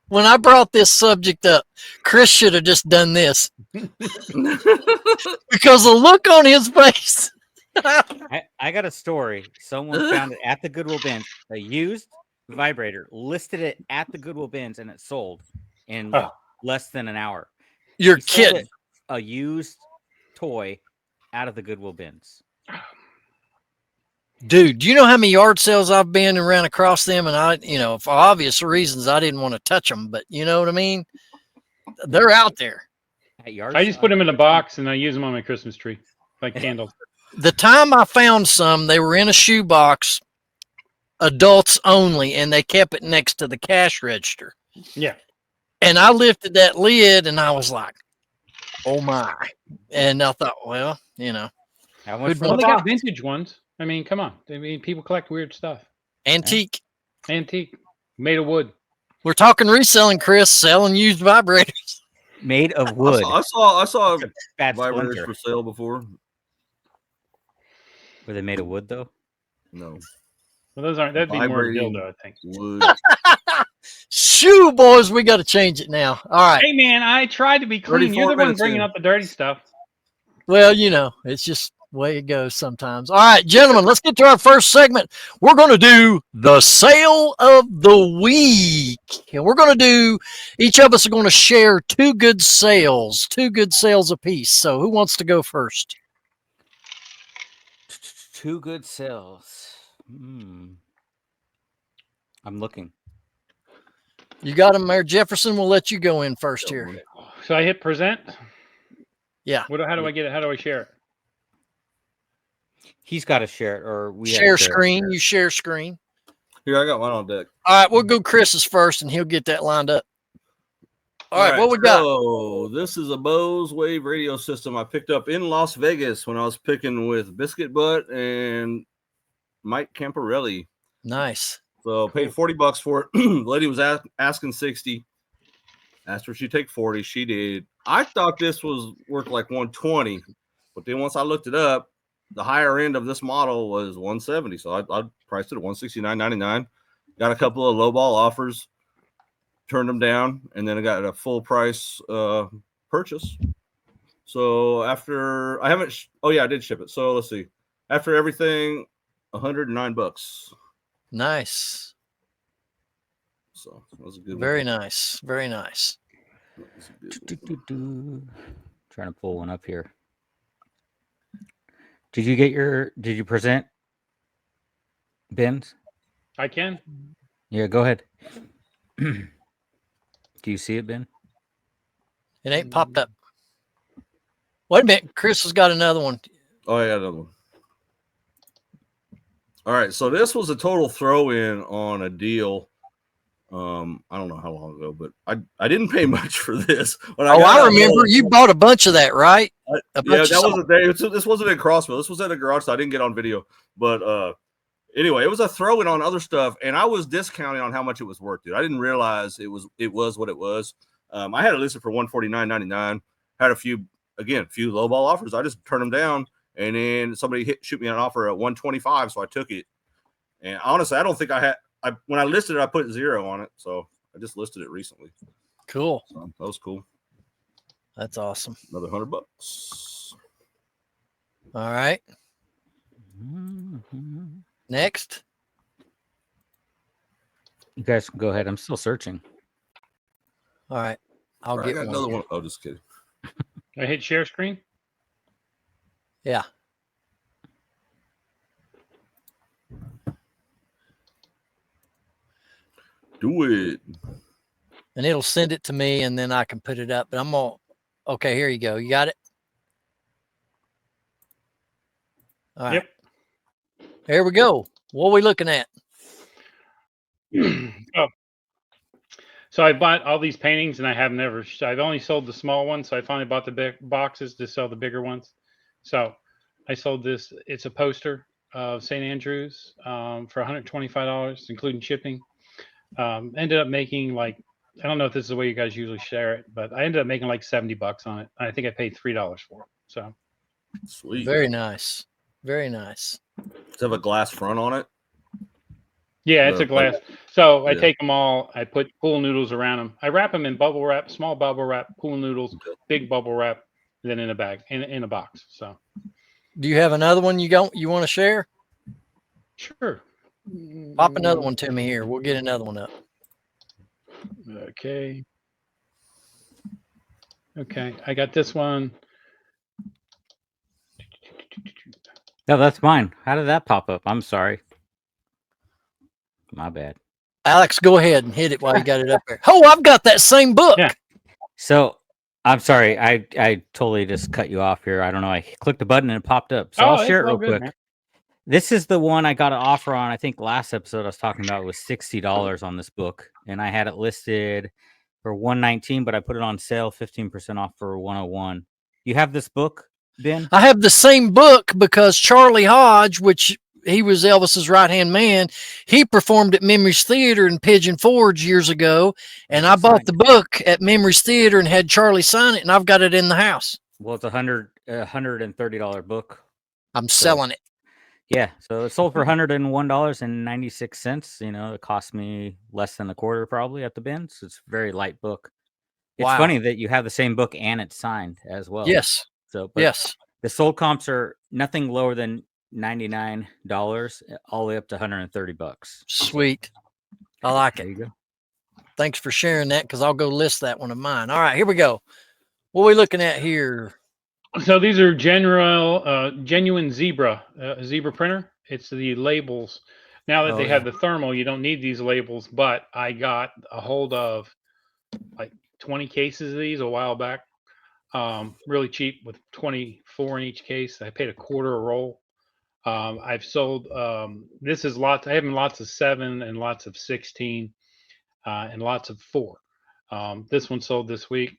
[SPEAKER 1] when I brought this subject up, Chris should have just done this because the look on his face.
[SPEAKER 2] I got a story. Someone found it at the Goodwill bins. A used vibrator, listed it at the Goodwill bins, and it sold in less than an hour.
[SPEAKER 1] You're kidding.
[SPEAKER 2] A used toy out of the Goodwill bins.
[SPEAKER 1] Dude, do you know how many yard sales I've been and ran across them? And I, you know, for obvious reasons, I didn't want to touch them, but you know what I mean? They're out there.
[SPEAKER 3] I just put them in a box and I use them on my Christmas tree, like candles.
[SPEAKER 1] The time I found some, they were in a shoebox, adults only, and they kept it next to the cash register.
[SPEAKER 3] Yeah.
[SPEAKER 1] And I lifted that lid and I was like, oh my. And I thought, well, you know.
[SPEAKER 3] They got vintage ones. I mean, come on. I mean, people collect weird stuff.
[SPEAKER 1] Antique.
[SPEAKER 3] Made of wood.
[SPEAKER 1] We're talking reselling, Chris, selling used vibrators.
[SPEAKER 2] Made of wood.
[SPEAKER 4] I saw vibrators for sale before.
[SPEAKER 2] Were they made of wood though?
[SPEAKER 4] No.
[SPEAKER 3] Well, that'd be more dildo, I think.
[SPEAKER 4] Wood.
[SPEAKER 1] Shoo, boys, we got to change it now. All right.
[SPEAKER 3] Hey, man, I tried to be clean.
[SPEAKER 4] 34
[SPEAKER 3] You're the one
[SPEAKER 4] minutes
[SPEAKER 3] bringing
[SPEAKER 4] in.
[SPEAKER 3] up the dirty stuff.
[SPEAKER 1] Well, it's just the way it goes sometimes. All right, gentlemen, let's get to our first segment. We're going to do the sale of the week. And we're going to do, each of us are going to share two good sales apiece. So who wants to go first?
[SPEAKER 2] Two good sales. I'm looking.
[SPEAKER 1] You got them there, Jefferson. We'll let you go in first here.
[SPEAKER 3] So I hit present.
[SPEAKER 1] Yeah.
[SPEAKER 3] How do I get it? How do I share it?
[SPEAKER 2] He's got to share it, or we
[SPEAKER 1] Share
[SPEAKER 2] have to
[SPEAKER 1] screen. You share screen.
[SPEAKER 4] Here, I got one on deck.
[SPEAKER 1] All right, we'll go Chris's first, and he'll get that lined up. All right, what we got?
[SPEAKER 4] So this is a Bose Wave radio system I picked up in Las Vegas when I was picking with Biscuit Butt and Mike Camparelli.
[SPEAKER 1] Nice.
[SPEAKER 4] So paid $40 for it. The lady was asking 60. Asked her if she'd take 40. She did. I thought this was worth like 120, but then once I looked it up, the higher end of this model was 170. So I priced it at $169.99. Got a couple of lowball offers, turned them down, and then I got a full price purchase. So after I haven't, I did ship it. So let's see. After everything, $109.
[SPEAKER 1] Nice.
[SPEAKER 4] So that was a good
[SPEAKER 1] Very
[SPEAKER 4] one.
[SPEAKER 1] nice. Very nice.
[SPEAKER 2] Trying to pull one up here. Did you present Ben's?
[SPEAKER 3] I can.
[SPEAKER 2] Yeah, go ahead. Do you see it, Ben?
[SPEAKER 1] It ain't popped up. Wait a minute. Chris has got another one.
[SPEAKER 4] Oh, yeah, another one. All right, so this was a total throw-in on a deal. I don't know how long ago, but I didn't pay much for this.
[SPEAKER 1] I remember you bought a bunch of that, right?
[SPEAKER 4] This wasn't in Crossville. This was at a garage, so I didn't get on video. But anyway, it was a throw-in on other stuff, and I was discounting on how much it was worth, dude. I didn't realize it was what it was. I had it listed for $149.99. Had a few lowball offers. I just turned them down, and then somebody shoot me an offer at $125, so I took it. And honestly, I don't think when I listed it, I put 0 on it, so I just listed it recently.
[SPEAKER 1] Cool.
[SPEAKER 4] So that was cool.
[SPEAKER 1] That's awesome.
[SPEAKER 4] Another $100.
[SPEAKER 1] All right. Next.
[SPEAKER 2] You guys can go ahead. I'm still searching.
[SPEAKER 1] All right. I'll get
[SPEAKER 4] another one. Oh, just kidding.
[SPEAKER 3] I hit share screen.
[SPEAKER 1] Yeah.
[SPEAKER 4] Do it.
[SPEAKER 1] And it'll send it to me, and then I can put it up. But okay, here you go. You got it? All right.
[SPEAKER 3] Yep.
[SPEAKER 1] Here we go. What are we looking at?
[SPEAKER 3] So I bought all these paintings, and I've only sold the small ones. So I finally bought the big boxes to sell the bigger ones. So I sold this. It's a poster of St. Andrews for $125, including shipping. Ended up making I don't know if this is the way you guys usually share it, but I ended up making like $70 on it. I think I paid $3 for it. So
[SPEAKER 4] sweet.
[SPEAKER 1] Very nice. Very nice.
[SPEAKER 4] Does it have a glass front on it?
[SPEAKER 3] Yeah, it's a glass. So I take them all. I put pool noodles around them. I wrap them in bubble wrap, small bubble wrap, pool noodles, big bubble wrap, and then in a bag, in a box. So,
[SPEAKER 1] do you have another one you want to share?
[SPEAKER 3] Sure.
[SPEAKER 1] Pop another one to me here. We'll get another one up.
[SPEAKER 3] Okay. I got this one.
[SPEAKER 2] No, that's mine. How did that pop up? I'm sorry. My bad.
[SPEAKER 1] Alex, go ahead and hit it while you got it up there. Oh, I've got that same book.
[SPEAKER 3] Yeah.
[SPEAKER 2] So I'm sorry. I totally just cut you off here. I don't know. I clicked the button and it popped up. So I'll share it real quick. Man. This is the one I got an offer on. I think last episode I was talking about was $60 on this book, and I had it listed for $119, but I put it on sale 15% off for $101. You have this book, Ben?
[SPEAKER 1] I have the same book because Charlie Hodge, which he was Elvis's right-hand man, he performed at Memories Theater in Pigeon Forge years ago, and I bought the book at Memories Theater and had Charlie sign it, and I've got it in the house.
[SPEAKER 2] Well, it's $130 book.
[SPEAKER 1] I'm selling it.
[SPEAKER 2] Yeah, so it sold for $101.96. You know, it cost me less than a quarter probably at the bin. So it's a very light book. It's
[SPEAKER 1] Wow.
[SPEAKER 2] funny that you have the same book and it's signed as well.
[SPEAKER 1] Yes.
[SPEAKER 2] So, but
[SPEAKER 1] Yes.
[SPEAKER 2] the sold comps are nothing lower than $99 all the way up to $130.
[SPEAKER 1] Sweet. I like
[SPEAKER 2] There
[SPEAKER 1] it.
[SPEAKER 2] you go.
[SPEAKER 1] Thanks for sharing that, because I'll go list that one of mine. All right, here we go. What are we looking at here?
[SPEAKER 3] So these are genuine zebra printer. It's the labels. Now that
[SPEAKER 2] Oh,
[SPEAKER 3] they
[SPEAKER 2] yeah.
[SPEAKER 3] have the thermal, you don't need these labels. But I got a hold of like 20 cases of these a while back. Really cheap with 24 in each case. I paid a quarter a roll. I've sold. This is lots. I have lots of 7 and lots of 16 and lots of 4. This one sold this week.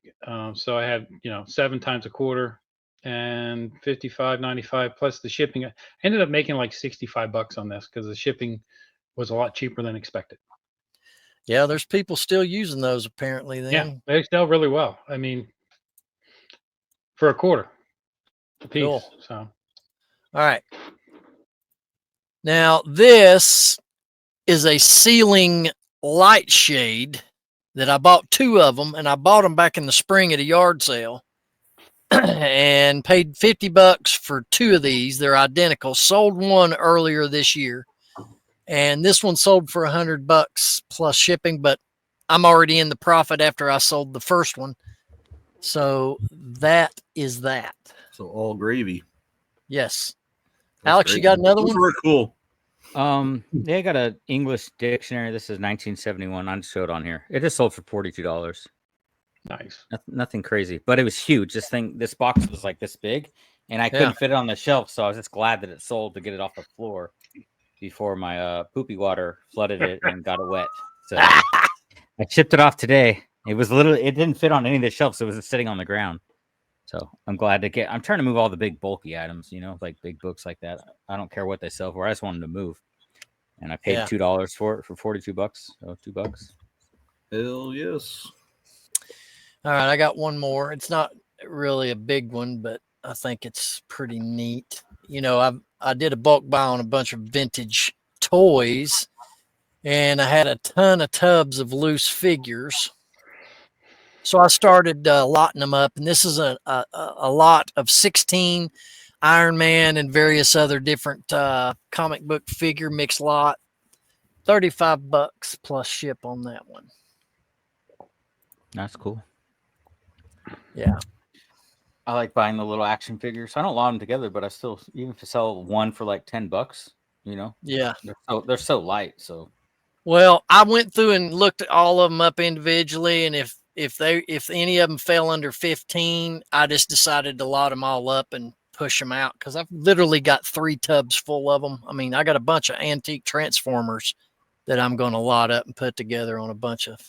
[SPEAKER 3] So I had 7 times a quarter and 55.95 plus the shipping. I ended up making like $65 on this because the shipping was a lot cheaper than expected.
[SPEAKER 1] Yeah, there's people still using those apparently then.
[SPEAKER 3] Yeah, they sell really well. I mean, for a quarter a piece.
[SPEAKER 1] Cool.
[SPEAKER 3] So
[SPEAKER 1] All right. Now this is a ceiling light shade that I bought 2 of them, and I bought them back in the spring at a yard sale and paid $50 for 2 of these. They're identical. Sold one earlier this year, and this one sold for $100 plus shipping, but I'm already in the profit after I sold the first one. So that is that.
[SPEAKER 4] So all gravy.
[SPEAKER 1] Yes.
[SPEAKER 4] That's
[SPEAKER 1] Alex,
[SPEAKER 4] great.
[SPEAKER 1] you got another
[SPEAKER 4] Those
[SPEAKER 1] one?
[SPEAKER 4] were cool.
[SPEAKER 2] They got an English dictionary. This is 1971. I just showed on here. It just sold for $42.
[SPEAKER 3] nice.
[SPEAKER 2] Nothing crazy, but it was huge. This box was like this big, and I couldn't fit it on the shelf. So I was just glad that it sold to get it off the floor before my poopy water flooded it and got it wet. So I shipped it off today. It didn't fit on any of the shelves. So it was sitting on the ground. So I'm glad to I'm trying to move all the big bulky items, like big books like that. I don't care what they sell for. I just want them to move. And I paid $2 for it for $42. So $2.
[SPEAKER 4] Hell yes.
[SPEAKER 1] All right, I got one more. It's not really a big one, but I think it's pretty neat. I did a bulk buy on a bunch of vintage toys, and I had a ton of tubs of loose figures. So I started lotting them up, and this is a lot of 16 Iron Man and various other different comic book figure mix lot. $35 plus ship on that one.
[SPEAKER 2] That's cool.
[SPEAKER 1] Yeah.
[SPEAKER 2] I like buying the little action figures. I don't lot them together, but I still, even if I sell one for like $10,
[SPEAKER 1] Yeah.
[SPEAKER 2] they're so light. So,
[SPEAKER 1] well, I went through and looked at all of them up individually, and if any of them fell under 15, I just decided to lot them all up and push them out, because I've literally got 3 tubs full of them. I mean, I got a bunch of antique Transformers that I'm going to lot up and put together on a bunch of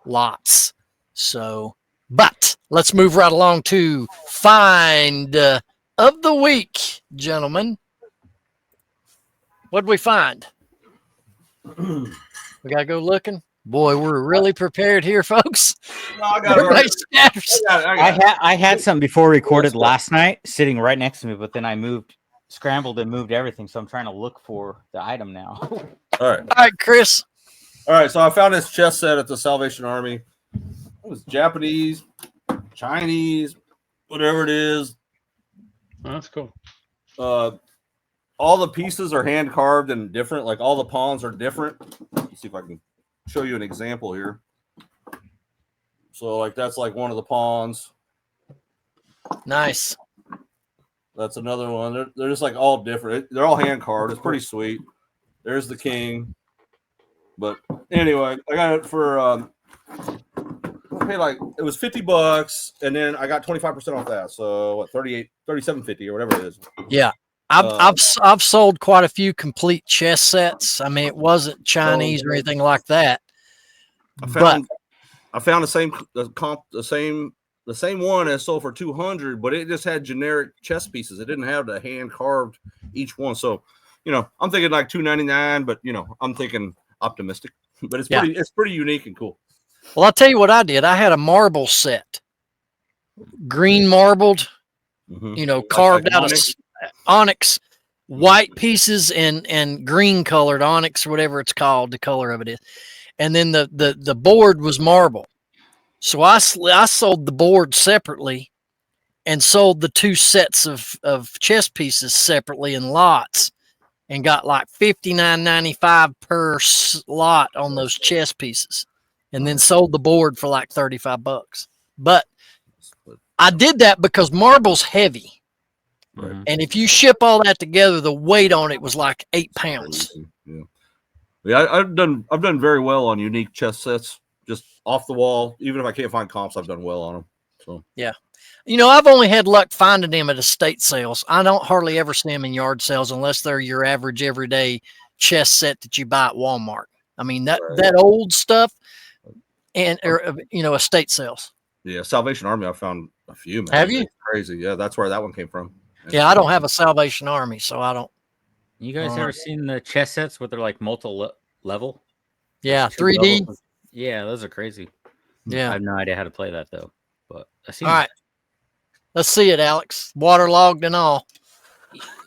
[SPEAKER 1] lots. So, but let's move right along to find of the week, gentlemen. What'd we find? We got to go looking. Boy, we're really prepared here, folks.
[SPEAKER 4] No, I got
[SPEAKER 1] Everybody
[SPEAKER 4] it.
[SPEAKER 1] scatters.
[SPEAKER 2] I had some before recorded last night sitting right next to me, but then I scrambled and moved everything. So I'm trying to look for the item now.
[SPEAKER 4] All right.
[SPEAKER 1] All right, Chris.
[SPEAKER 4] All right. So I found this chess set at the Salvation Army. It was Japanese, Chinese, whatever it is.
[SPEAKER 3] Oh, that's cool.
[SPEAKER 4] All the pieces are hand carved and different. Like all the pawns are different. Let's see if I can show you an example here. So like that's like one of the pawns.
[SPEAKER 1] Nice.
[SPEAKER 4] That's another one. They're just like all different. They're all hand carved. It's pretty sweet. There's the king. But anyway, I got it for I paid like it was $50, and then I got 25% off that. So what, 37.50 or whatever it is.
[SPEAKER 1] Yeah. I've sold quite a few complete chess sets. I mean, it wasn't Chinese or anything like that.
[SPEAKER 4] I found the same one as sold for 200, but it just had generic chess pieces. It didn't have the hand carved each one. So, I'm thinking like $2.99, but I'm thinking optimistic. But it's pretty unique and cool.
[SPEAKER 1] Well, I'll tell you what I did. I had a marble set, green marbled, carved out of onyx, white pieces and green colored onyx or whatever it's called, the color of it is. And then the board was marble. So I sold the board separately and sold the 2 sets of chess pieces separately in lots and got like $59.95 per lot on those chess pieces, and then sold the board for like $35. But I did that because marble's heavy.
[SPEAKER 4] Right.
[SPEAKER 1] And if you ship all that together, the weight on it was like 8 pounds.
[SPEAKER 4] Yeah, I've done very well on unique chess sets, just off the wall. Even if I can't find comps, I've done well on them. So
[SPEAKER 1] yeah, I've only had luck finding them at estate sales. I don't hardly ever see them in yard sales unless they're your average everyday chess set that you buy at Walmart. I mean that old stuff, and estate sales.
[SPEAKER 4] Yeah, Salvation Army, I found a few. Man.
[SPEAKER 1] Have you?
[SPEAKER 4] It's crazy. Yeah, that's where that one came from.
[SPEAKER 1] Yeah, I don't have a Salvation Army, so I don't.
[SPEAKER 2] You guys ever seen the chess sets where they're like multi-level?
[SPEAKER 1] Yeah,
[SPEAKER 2] 3D.
[SPEAKER 1] 3D.
[SPEAKER 2] Levels? Yeah, those are crazy.
[SPEAKER 1] Yeah,
[SPEAKER 2] I have no idea how to play that though. But I see.
[SPEAKER 1] All right, let's see it, Alex. Waterlogged and all.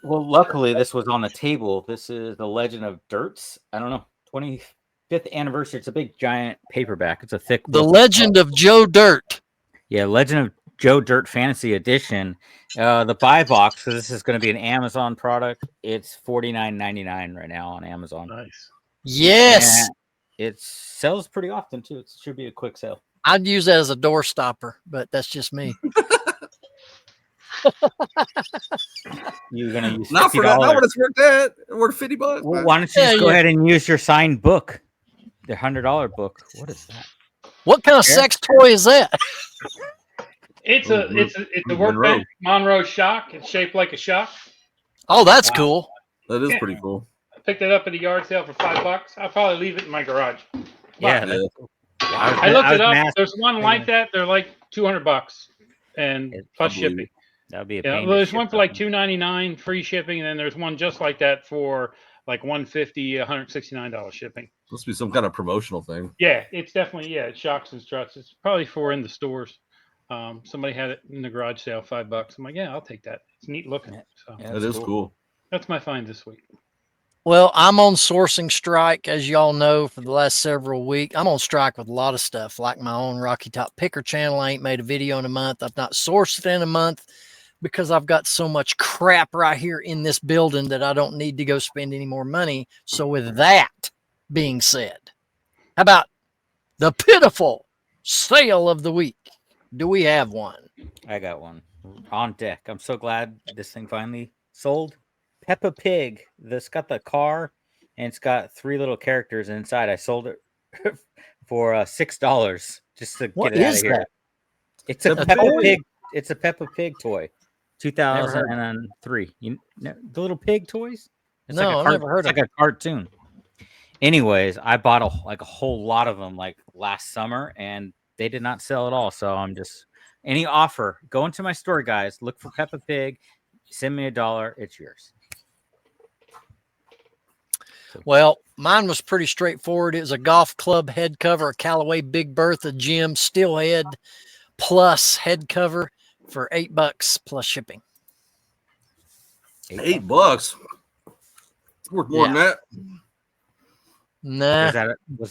[SPEAKER 2] Well, luckily this was on the table. This is The Legend of Dirts. I don't know, 25th anniversary. It's a big giant paperback. It's a thick.
[SPEAKER 1] The Legend of Joe Dirt.
[SPEAKER 2] Yeah, Legend of Joe Dirt Fantasy Edition. The buy box, so this is going to be an Amazon product. It's $49.99 right now on Amazon.
[SPEAKER 3] Nice.
[SPEAKER 1] Yes.
[SPEAKER 2] And it sells pretty often too. It should be a quick sale.
[SPEAKER 1] I'd use that as a door stopper, but that's just me.
[SPEAKER 2] You're gonna use
[SPEAKER 4] not for that. Not what it's worth. That worth $50.
[SPEAKER 2] Well, why don't you just go ahead and use your signed book, the $100 book? What is that?
[SPEAKER 1] What kind of sex toy is that?
[SPEAKER 3] It's a workbench Monroe shock. It's shaped like a shock.
[SPEAKER 1] Oh, that's cool.
[SPEAKER 4] That is pretty cool.
[SPEAKER 3] I picked it up at a yard sale for $5. I'll probably leave it in my garage.
[SPEAKER 2] Yeah.
[SPEAKER 3] I looked it up. There's one like that. They're like $200 and plus shipping.
[SPEAKER 2] That would be a
[SPEAKER 3] pain. Yeah, well, there's one for like $2.99 free shipping, and then there's one just like that for like $150, $169 shipping.
[SPEAKER 4] Must be some kind of promotional thing.
[SPEAKER 3] Yeah, it's definitely it's shocks and struts. It's probably for in the stores. Somebody had it in the garage sale, $5. I'm like, yeah, I'll take that. It's neat looking. So
[SPEAKER 4] that is cool.
[SPEAKER 3] That's my find this week.
[SPEAKER 1] Well, I'm on sourcing strike, as y'all know, for the last several weeks. I'm on strike with a lot of stuff, like my own Rocky Top Picker channel. I ain't made a video in a month. I've not sourced it in a month because I've got so much crap right here in this building that I don't need to go spend any more money. So with that being said, how about the Pitiful sale of the week? Do we have one?
[SPEAKER 2] I got one on deck. I'm so glad this thing finally sold. Peppa Pig. This got the car, and it's got 3 little characters inside. I sold it for $6 just to get it out of here.
[SPEAKER 1] That?
[SPEAKER 2] It's a Peppa Pig. It's a Peppa Pig toy. 2003. The little pig toys. It's
[SPEAKER 1] no,
[SPEAKER 2] like
[SPEAKER 1] I never heard
[SPEAKER 2] of it. It's like a cartoon. Anyways, I bought a whole lot of them like last summer, and they did not sell at all. So I'm just any offer. Go into my store, guys. Look for Peppa Pig. Send me $1. It's yours.
[SPEAKER 1] Well, mine was pretty straightforward. It was a golf club head cover, a Callaway Big Bertha Gym steel head plus head cover for $8 plus shipping.
[SPEAKER 4] $8. It's worth more than that.
[SPEAKER 1] Nah.
[SPEAKER 2] Was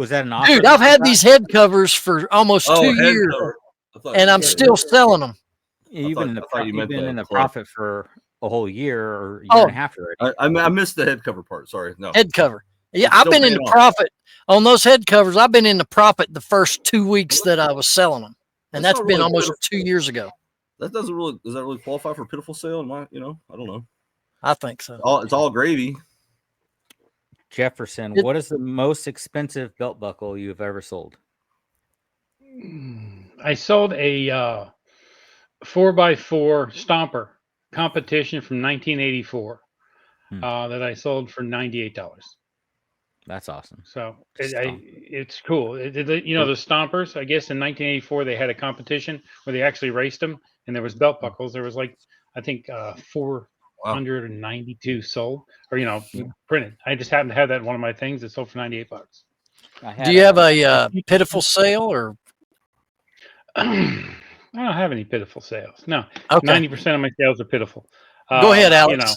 [SPEAKER 2] that an offer?
[SPEAKER 1] Dude, I've had these head covers for almost 2 years, and I'm still selling them.
[SPEAKER 2] You've been in the profit for a whole year or year and a half already.
[SPEAKER 4] I missed the head cover part. Sorry. No.
[SPEAKER 1] Head cover. Yeah, I've been in the profit on those head covers. I've been in the profit the first 2 weeks that I was selling them. And that's been almost 2 years ago.
[SPEAKER 4] That does that really qualify for Pitiful sale? I don't know.
[SPEAKER 1] I think so.
[SPEAKER 4] It's all gravy.
[SPEAKER 2] Jefferson, what is the most expensive belt buckle you've ever sold?
[SPEAKER 3] I sold a 4x4 Stomper competition from 1984 that I sold for $98.
[SPEAKER 2] That's awesome.
[SPEAKER 3] So it's cool. The Stompers, I guess in 1984, they had a competition where they actually raced them, and there was belt buckles. There was I think 492 sold or, printed. I just happened to have that in one of my things that sold for $98.
[SPEAKER 1] Do you have a Pitiful sale or?
[SPEAKER 3] I don't have any Pitiful sales. No,
[SPEAKER 1] okay.
[SPEAKER 3] 90% of my sales are Pitiful.
[SPEAKER 1] Go ahead, Alex.
[SPEAKER 3] You know,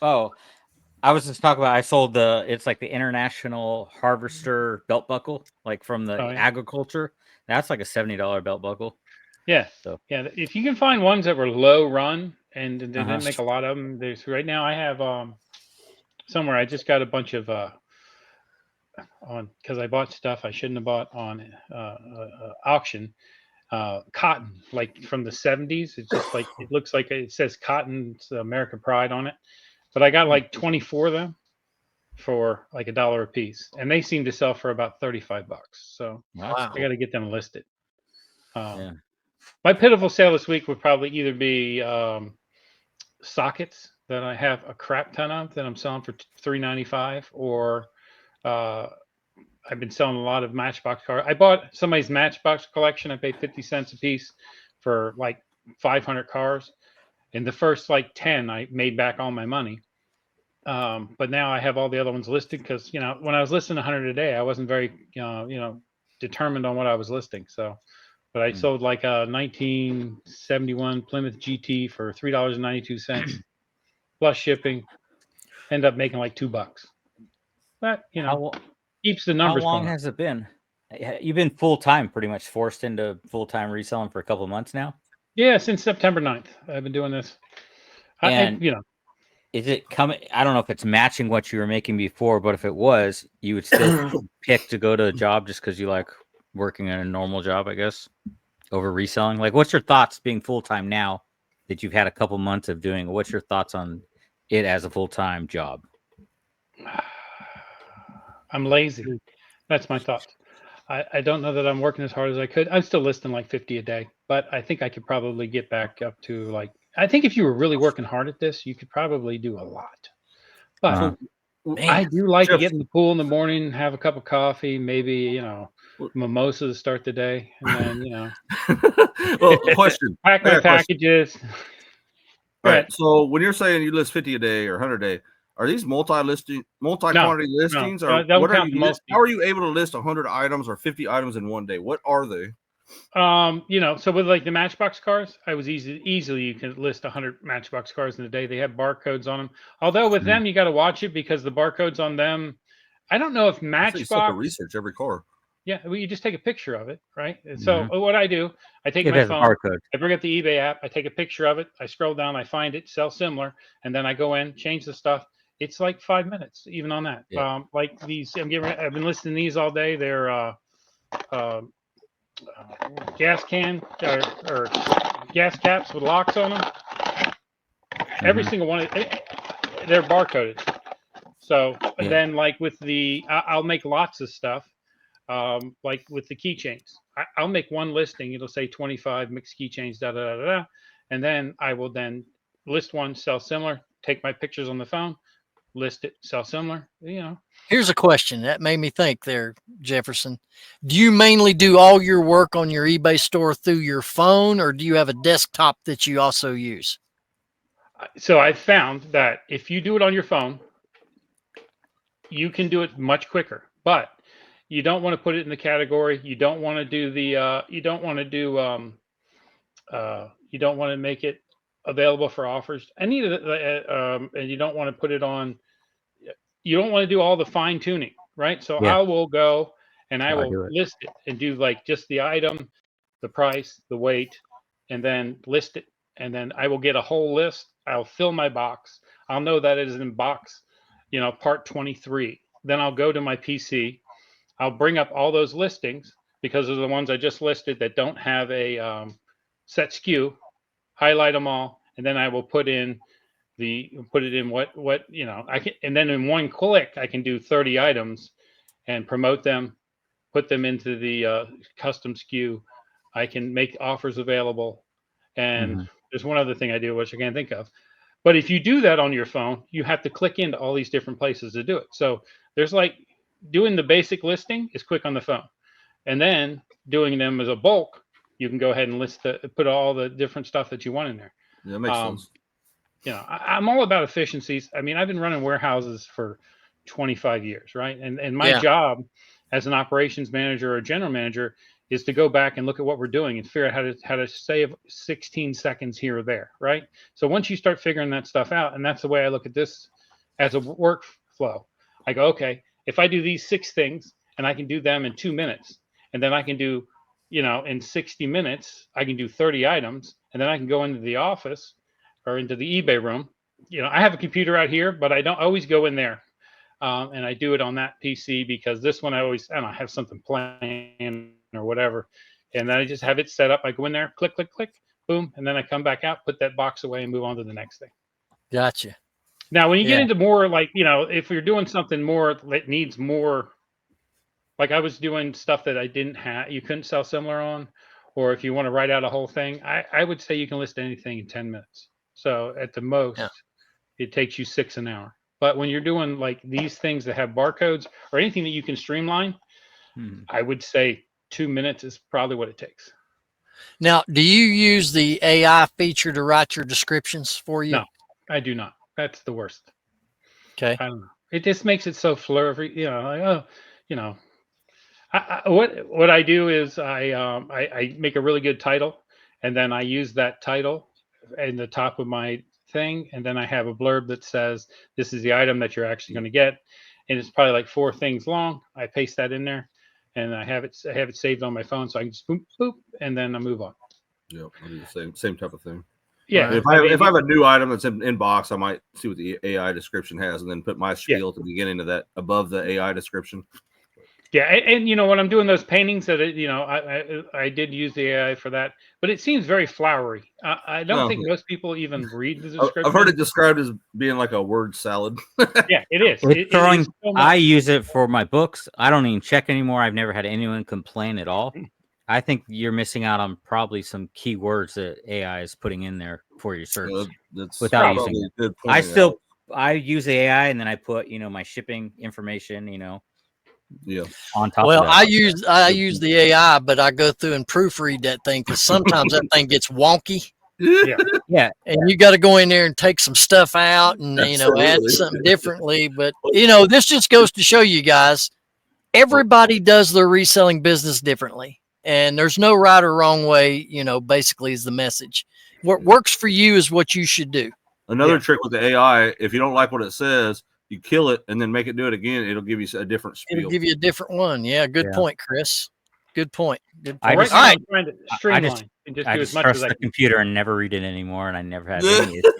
[SPEAKER 2] Oh, I was just talking about. I sold it's like the International Harvester belt buckle, like from the agriculture. That's like a $70 belt buckle.
[SPEAKER 3] yeah.
[SPEAKER 2] So
[SPEAKER 3] Yeah, if you can find ones that were low run and they didn't make a lot of them, there's right now I have somewhere I just got a bunch of on because I bought stuff I shouldn't have bought on auction. Cotton, like from the 70s. It's just like it looks like it says cotton, it's American Pride on it. But I got like 24 of them for like $1 a piece, and they seem to sell for about $35. So
[SPEAKER 1] Wow.
[SPEAKER 3] I got to get them listed.
[SPEAKER 2] yeah.
[SPEAKER 3] My pitiful sale this week would probably either be sockets that I have a crap ton of that I'm selling for $3.95, or I've been selling a lot of Matchbox cars. I bought somebody's Matchbox collection. I paid 50 cents a piece for like 500 cars. In the first like 10, I made back all my money. But now I have all the other ones listed because, when I was listing 100 a day, I wasn't very, determined on what I was listing. So, but I sold like a 1971 Plymouth GT for $3.92 plus shipping. End up making like $2. But, keeps the numbers
[SPEAKER 2] How long
[SPEAKER 3] going.
[SPEAKER 2] has it been? You've been full-time, pretty much forced into full-time reselling for a couple of months now?
[SPEAKER 3] Yeah, since September 9th. I've been doing this.
[SPEAKER 2] And is it coming? I don't know if it's matching what you were making before, but if it was, you would still pick to go to a job just because you like working in a normal job, I guess, over reselling. Like, what's your thoughts being full-time now that you've had a couple months of doing? What's your thoughts on it as a full-time job?
[SPEAKER 3] I'm lazy. That's my thoughts. I don't know that I'm working as hard as I could. I'm still listing like 50 a day, but I think I could probably get back up to like, I think if you were really working hard at this, you could probably do a lot. But I do like to get in the pool in the morning, have a cup of coffee, maybe, mimosa to start the day. And then,
[SPEAKER 4] Well, question.
[SPEAKER 3] pack my packages.
[SPEAKER 4] All right. So when you're saying you list 50 a day or 100 a day, are these multi-quantity listings? Or what are you how are you able to list 100 items or 50 items in one day? What are they?
[SPEAKER 3] So with like the Matchbox cars, I was easily you can list 100 Matchbox cars in a day. They have barcodes on them. Although with them, you got to watch it because the barcodes on them, I don't know if Matchbox
[SPEAKER 4] research every car.
[SPEAKER 3] Yeah, well, you just take a picture of it, right? And so what I do, I take my phone, I bring up the eBay app, I take a picture of it, I scroll down, I find it, sell similar, and then I go in, change the stuff. It's like 5 minutes, even on that.
[SPEAKER 2] Yeah.
[SPEAKER 3] Like these, I've been listing these all day. They're gas can or gas caps with locks on them. Every single one, they're barcoded. So then, like with I'll make lots of stuff. Like with the keychains, I'll make one listing. It'll say 25 mixed keychains, and then I will then list one, sell similar, take my pictures on the phone, list it, sell similar.
[SPEAKER 1] Here's a question that made me think there, Jefferson. Do you mainly do all your work on your eBay store through your phone, or do you have a desktop that you also use?
[SPEAKER 3] So I found that if you do it on your phone, you can do it much quicker, but you don't want to put it in the category. You don't want to do you don't want to make it available for offers. And you don't want to put it on. You don't want to do all the fine tuning, right? So I will go and I will list it and do like just the item, the price, the weight, and then list it. And then I will get a whole list. I'll fill my box. I'll know that it is in box, part 23. Then I'll go to my PC. I'll bring up all those listings because they're the ones I just listed that don't have a set SKU, highlight them all, and then I will put it in what I can, and then in one click I can do 30 items and promote them, put them into the custom SKU. I can make offers available, and there's one other thing I do which I can't think of. But if you do that on your phone, you have to click into all these different places to do it. So there's like doing the basic listing is quick on the phone, and then doing them as a bulk, you can go ahead and put all the different stuff that you want in there.
[SPEAKER 4] Yeah, that makes sense.
[SPEAKER 3] I'm all about efficiencies. I mean, I've been running warehouses for 25 years, right? And my job as an operations manager or general manager is to go back and look at what we're doing and figure out how to save 16 seconds here or there, right? So once you start figuring that stuff out, and that's the way I look at this as a workflow. I go, okay, if I do these 6 things and I can do them in 2 minutes, and then I can do, in 60 minutes, I can do 30 items, and then I can go into the office or into the eBay room. I have a computer out here, but I don't always go in there. And I do it on that PC because this one I don't have something playing or whatever. And then I just have it set up. I go in there, click, click, click, boom. And then I come back out, put that box away and move on to the next thing.
[SPEAKER 1] Gotcha.
[SPEAKER 3] Now, when you get into more like, if you're doing something more that needs more, like I was doing stuff that I didn't have, you couldn't sell similar on, or if you want to write out a whole thing, I would say you can list anything in 10 minutes. So at the most, it takes you 6 an hour. But when you're doing like these things that have barcodes or anything that you can streamline, I would say 2 minutes is probably what it takes.
[SPEAKER 1] Now, do you use the AI feature to write your descriptions for you?
[SPEAKER 3] No, I do not. That's the worst.
[SPEAKER 1] Okay.
[SPEAKER 3] I don't know. It just makes it so flurry. What I do is I make a really good title, and then I use that title in the top of my thing, and then I have a blurb that says this is the item that you're actually going to get, and it's probably like 4 things long. I paste that in there, and I have it saved on my phone, so I can just boop boop, and then I move on.
[SPEAKER 4] Yeah, I do the same type of thing.
[SPEAKER 3] Yeah,
[SPEAKER 4] if I have a new item that's in box, I might see what the AI description has, and then put my spiel at the beginning of that above the AI description.
[SPEAKER 3] Yeah, and when I'm doing those paintings, that I did use the AI for that, but it seems very flowery. I don't think most people even read the description.
[SPEAKER 4] I've heard it described as being like a word salad.
[SPEAKER 3] Yeah, it is.
[SPEAKER 2] I use it for my books. I don't even check anymore. I've never had anyone complain at all. I think you're missing out on probably some keywords that AI is putting in there for your search without using it. I use AI, and then I put my shipping information. On top.
[SPEAKER 1] Well,
[SPEAKER 2] of that.
[SPEAKER 1] I use the AI, but I go through and proofread that thing because sometimes that thing gets wonky.
[SPEAKER 2] Yeah,
[SPEAKER 1] and you got to go in there and take some stuff out and add something differently. But this just goes to show you guys, everybody does their reselling business differently, and there's no right or wrong way. Basically, is the message. What works for you is what you should do.
[SPEAKER 4] Another trick with the AI, if you don't like what it says, you kill it and then make it do it again. It'll give you a different spiel.
[SPEAKER 1] It'll give you a different one. Yeah, good point, Chris. Good point. Good point.
[SPEAKER 3] All right, I'm trying to streamline and just do as much as I
[SPEAKER 2] can.
[SPEAKER 3] The
[SPEAKER 2] computer and never read it anymore, and I never had any issues.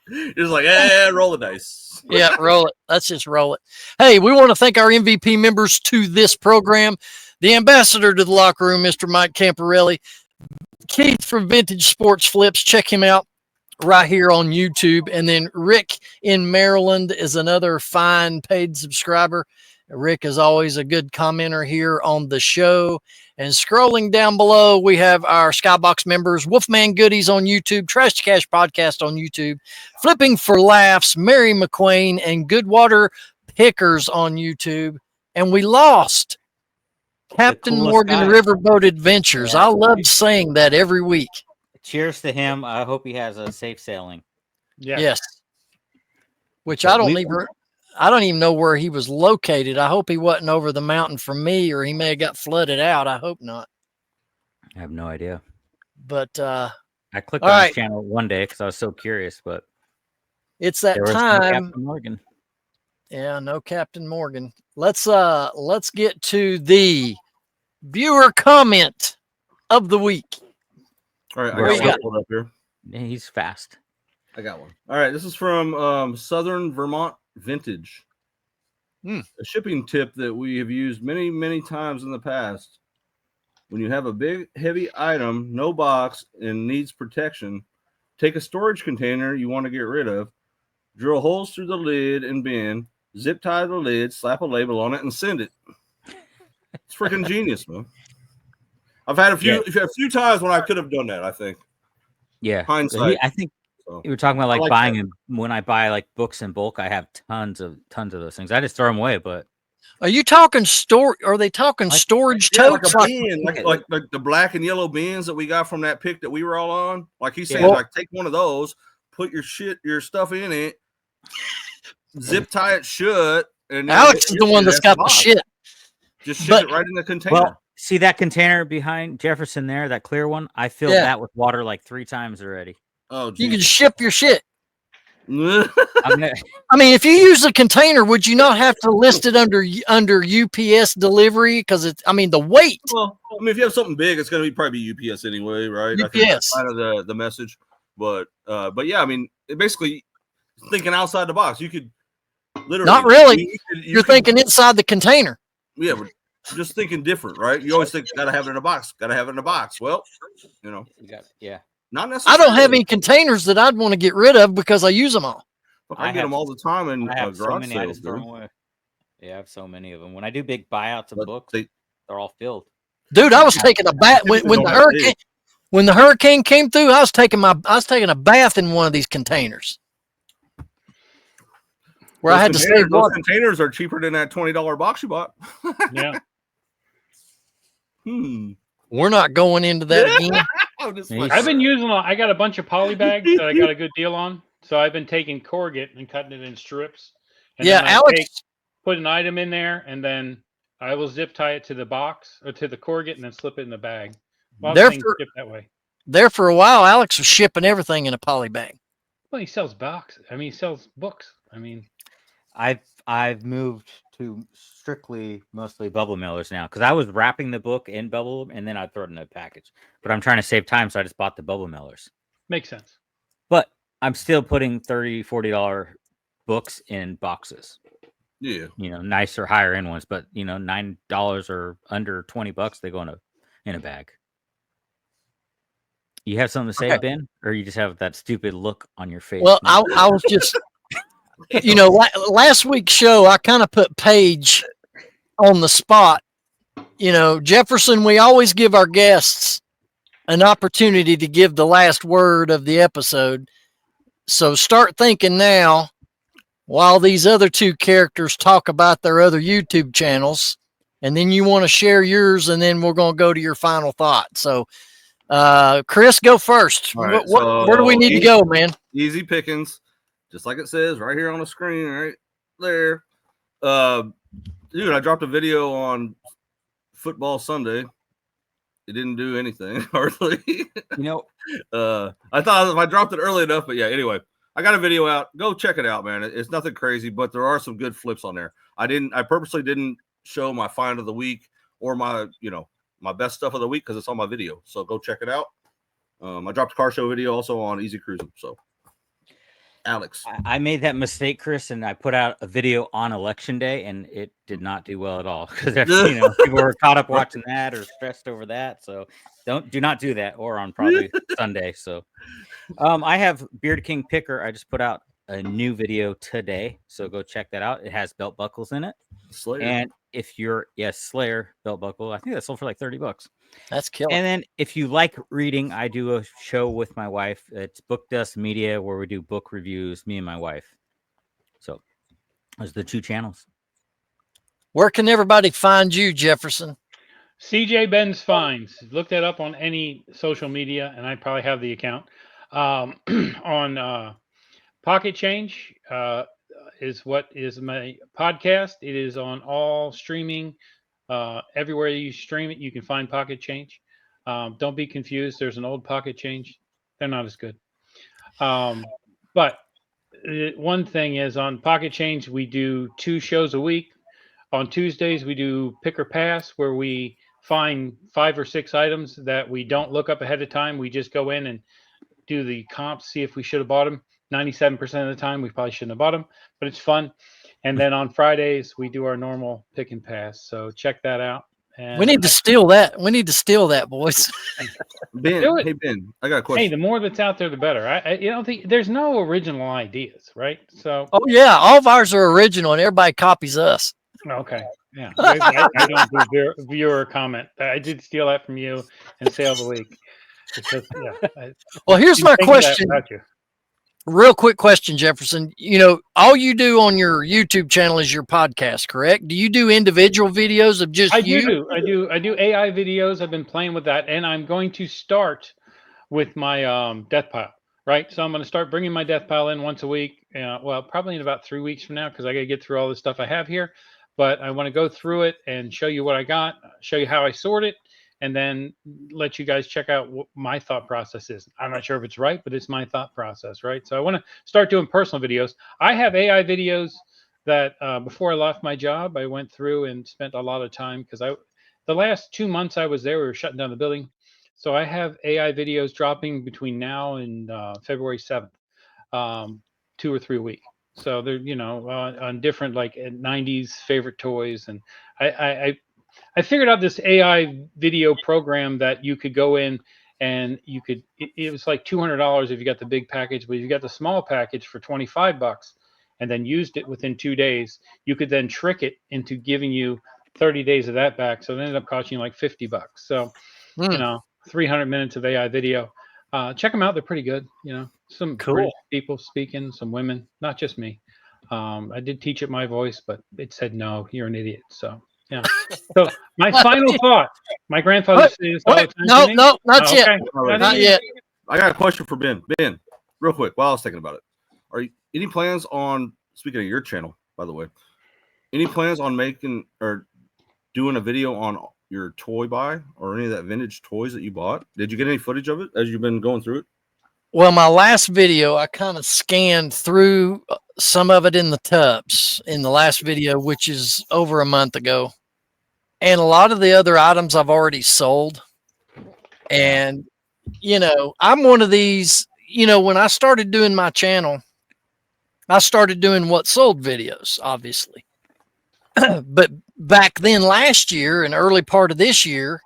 [SPEAKER 4] You're just like, roll the dice.
[SPEAKER 1] Yeah, roll it. Let's just roll it. Hey, we want to thank our MVP members to this program. The ambassador to the locker room, Mr. Mike Camparelli. Keith from Vintage Sports Flips. Check him out right here on YouTube. And then Rick in Maryland is another fine paid subscriber. Rick is always a good commenter here on the show. And scrolling down below, we have our Skybox members, Wolfman Goodies on YouTube, Trash to Cash Podcast on YouTube, Flipping for Laughs, Mary McQueen, and Goodwater Pickers on YouTube. And we lost Captain Morgan
[SPEAKER 2] guy.
[SPEAKER 1] Riverboat Adventures. I loved saying that every week.
[SPEAKER 2] Cheers to him. I hope he has a safe sailing.
[SPEAKER 3] Yeah.
[SPEAKER 1] Yes. Which I don't even know where he was located. I hope he wasn't over the mountain from me, or he may have got flooded out. I hope not.
[SPEAKER 2] I have no idea.
[SPEAKER 1] But
[SPEAKER 2] I clicked on his channel one day because I was so curious, but
[SPEAKER 1] it's that
[SPEAKER 2] there was
[SPEAKER 1] time.
[SPEAKER 2] No Captain Morgan.
[SPEAKER 1] Yeah, no Captain Morgan. Let's get to the viewer comment of the week.
[SPEAKER 4] All right, I got one up here.
[SPEAKER 2] Yeah, he's fast.
[SPEAKER 4] I got one. All right, this is from Southern Vermont Vintage. A shipping tip that we have used many, many times in the past. When you have a big, heavy item, no box, and needs protection, take a storage container you want to get rid of, drill holes through the lid and bin, zip tie the lid, slap a label on it, and send it. It's freaking genius, man. I've had a few times when I could have done that, I think.
[SPEAKER 2] Yeah.
[SPEAKER 4] Hindsight.
[SPEAKER 2] I think you were talking about like buying them. When I buy like books in bulk, I have tons of those things. I just throw them away, but
[SPEAKER 1] are you talking Are they talking storage totes?
[SPEAKER 4] Like the black and yellow bins that we got from that pick that we were all on. Like he's saying, like take one of those, put your stuff in it, zip tie it shut, and
[SPEAKER 1] Alex is the one that's got the shit.
[SPEAKER 4] Just ship it right in the container.
[SPEAKER 2] Well, See that container behind Jefferson there, that clear one? I filled that with water like 3 times already.
[SPEAKER 4] Oh,
[SPEAKER 1] You can
[SPEAKER 4] geez.
[SPEAKER 1] ship your shit.
[SPEAKER 2] I'm gonna,
[SPEAKER 1] I mean, if you use a container, would you not have to list it under UPS delivery? Because it's, I mean, the weight.
[SPEAKER 4] Well, I mean, if you have something big, it's going to be probably UPS anyway, right? I think that's
[SPEAKER 1] UPS.
[SPEAKER 4] kind of the message. But yeah, I mean, basically thinking outside the box. You could literally
[SPEAKER 1] Not really.
[SPEAKER 4] You're
[SPEAKER 1] thinking inside the container.
[SPEAKER 4] Yeah, but just thinking different, right? You always think gotta have it in a box. Gotta have it in a box. Well, you know,
[SPEAKER 2] yeah.
[SPEAKER 4] not
[SPEAKER 1] I
[SPEAKER 4] necessarily.
[SPEAKER 1] don't have any containers that I'd want to get rid of because I use them all.
[SPEAKER 4] I get them all the time in
[SPEAKER 2] I have so
[SPEAKER 4] garage
[SPEAKER 2] many. I
[SPEAKER 4] sales,
[SPEAKER 2] just throw
[SPEAKER 4] dude.
[SPEAKER 2] them away. Yeah, I have so many of them. When I do big buyouts of books, they're all filled.
[SPEAKER 1] Dude, I was taking a bath when the hurricane came through. I was taking a bath in one of these containers where I had to save
[SPEAKER 4] those
[SPEAKER 1] water.
[SPEAKER 4] containers are cheaper than that $20 box you bought.
[SPEAKER 3] Yeah.
[SPEAKER 1] We're not going into that again.
[SPEAKER 3] I've been using. I got a bunch of poly bags that I got a good deal on. So I've been taking corrugate and cutting it in strips. And
[SPEAKER 1] Yeah,
[SPEAKER 3] then
[SPEAKER 1] Alex.
[SPEAKER 3] Put an item in there, and then I will zip tie it to the box or to the corrugate, and then slip it in the bag. Things ship that way.
[SPEAKER 1] There for a while, Alex was shipping everything in a poly bag.
[SPEAKER 3] Well, he sells boxes. I mean, he sells books. I mean,
[SPEAKER 2] I've moved to strictly mostly bubble mailers now because I was wrapping the book in bubble and then I'd throw it in a package. But I'm trying to save time, so I just bought the bubble mailers.
[SPEAKER 3] Makes sense.
[SPEAKER 2] But I'm still putting $30, $40 books in boxes.
[SPEAKER 4] Yeah,
[SPEAKER 2] nicer, higher end ones, but $9 or under $20, they go in a bag. You have something to say, Ben, or you just have that stupid look on your face?
[SPEAKER 1] Well, I was just, last week's show, I kind of put Paige on the spot. Jefferson, we always give our guests an opportunity to give the last word of the episode. So start thinking now while these other two characters talk about their other YouTube channels, and then you want to share yours, and then we're going to go to your final thought. So, Chris, go first.
[SPEAKER 4] Right,
[SPEAKER 1] where do we need to go, man?
[SPEAKER 4] Easy pickings, just like it says right here on the screen, right there. Dude, I dropped a video on Football Sunday. It didn't do anything hardly. I thought if I dropped it early enough, but yeah. Anyway, I got a video out. Go check it out, man. It's nothing crazy, but there are some good flips on there. I purposely didn't show my find of the week or my best stuff of the week because it's on my video. So go check it out. I dropped a car show video also on Easy Cruising. So, Alex,
[SPEAKER 2] I made that mistake, Chris, and I put out a video on election day, and it did not do well at all because people were caught up watching that or stressed over that. So do not do that, or on probably Sunday. So, I have Beard King Picker. I just put out a new video today, so go check that out. It has belt buckles in it.
[SPEAKER 4] Slayer.
[SPEAKER 2] And if you're Slayer belt buckle, I think that sold for like $30.
[SPEAKER 1] That's killer.
[SPEAKER 2] And then if you like reading, I do a show with my wife. It's Book Dust Media, where we do book reviews, me and my wife. So those are the two channels.
[SPEAKER 1] Where can everybody find you, Jefferson?
[SPEAKER 3] cjbenzfinds. Look that up on any social media, and I probably have the account. On Pocket Change is what is my podcast. It is on all streaming. Everywhere you stream it, you can find Pocket Change. Don't be confused. There's an old Pocket Change. They're not as good. But one thing is on Pocket Change, we do 2 shows a week. On Tuesdays, we do Pick or Pass, where we find 5 or 6 items that we don't look up ahead of time. We just go in and do the comps, see if we should have bought them. 97% of the time, we probably shouldn't have bought them, but it's fun. And then on Fridays, we do our normal pick and pass. So check that out. And
[SPEAKER 1] we need to steal that. We need to steal that, boys.
[SPEAKER 4] Ben, hey Ben, I got a question.
[SPEAKER 3] Hey, the more that's out there, the better. I don't think there's no original ideas, right? So.
[SPEAKER 1] Oh yeah, all of ours are original, and everybody copies us.
[SPEAKER 3] Okay. Yeah. I don't do viewer comment. I did steal that from you and Sale the Week.
[SPEAKER 1] Well, here's my question. Real quick question, Jefferson. All you do on your YouTube channel is your podcast, correct? Do you do individual videos of just you?
[SPEAKER 3] I do AI videos. I've been playing with that, and I'm going to start with my death pile, right? So I'm going to start bringing my death pile in once a week. Well, probably in about 3 weeks from now, because I got to get through all the stuff I have here. but I want to go through it and show you what I got, show you how I sort it, and then let you guys check out what my thought process is. I'm not sure if it's right, but it's my thought process, right? So I want to start doing personal videos. I have AI videos that before I left my job, I went through and spent a lot of time because the last 2 months I was there, we were shutting down the building. So I have AI videos dropping between now and February 7th, 2 or 3 a week. So they're, on different like 90s favorite toys. And I figured out this AI video program that you could go in and you could, it was like $200 if you got the big package, but if you got the small package for $25 and then used it within 2 days, you could then trick it into giving you 30 days of that back. So it ended up costing you like $50. So, 300 minutes of AI video. Check them out. They're pretty good. Some
[SPEAKER 1] Cool.
[SPEAKER 3] British people speaking, some women, not just me. I did teach it my voice, but it said, no, you're an idiot. So, yeah. So my final thought, my grandfather says this all the time.
[SPEAKER 1] No, not yet.
[SPEAKER 3] Okay.
[SPEAKER 1] Not yet.
[SPEAKER 4] I got a question for Ben. Ben, real quick, while I was thinking about it, are you any plans on, speaking of your channel, by the way, any plans on making or doing a video on your toy buy or any of that vintage toys that you bought? Did you get any footage of it as you've been going through it?
[SPEAKER 1] Well, my last video, I kind of scanned through some of it in the tubs in the last video, which is over a month ago. And a lot of the other items I've already sold. And, I'm one of these, when I started doing my channel, I started doing what sold videos, obviously. But back then last year and early part of this year,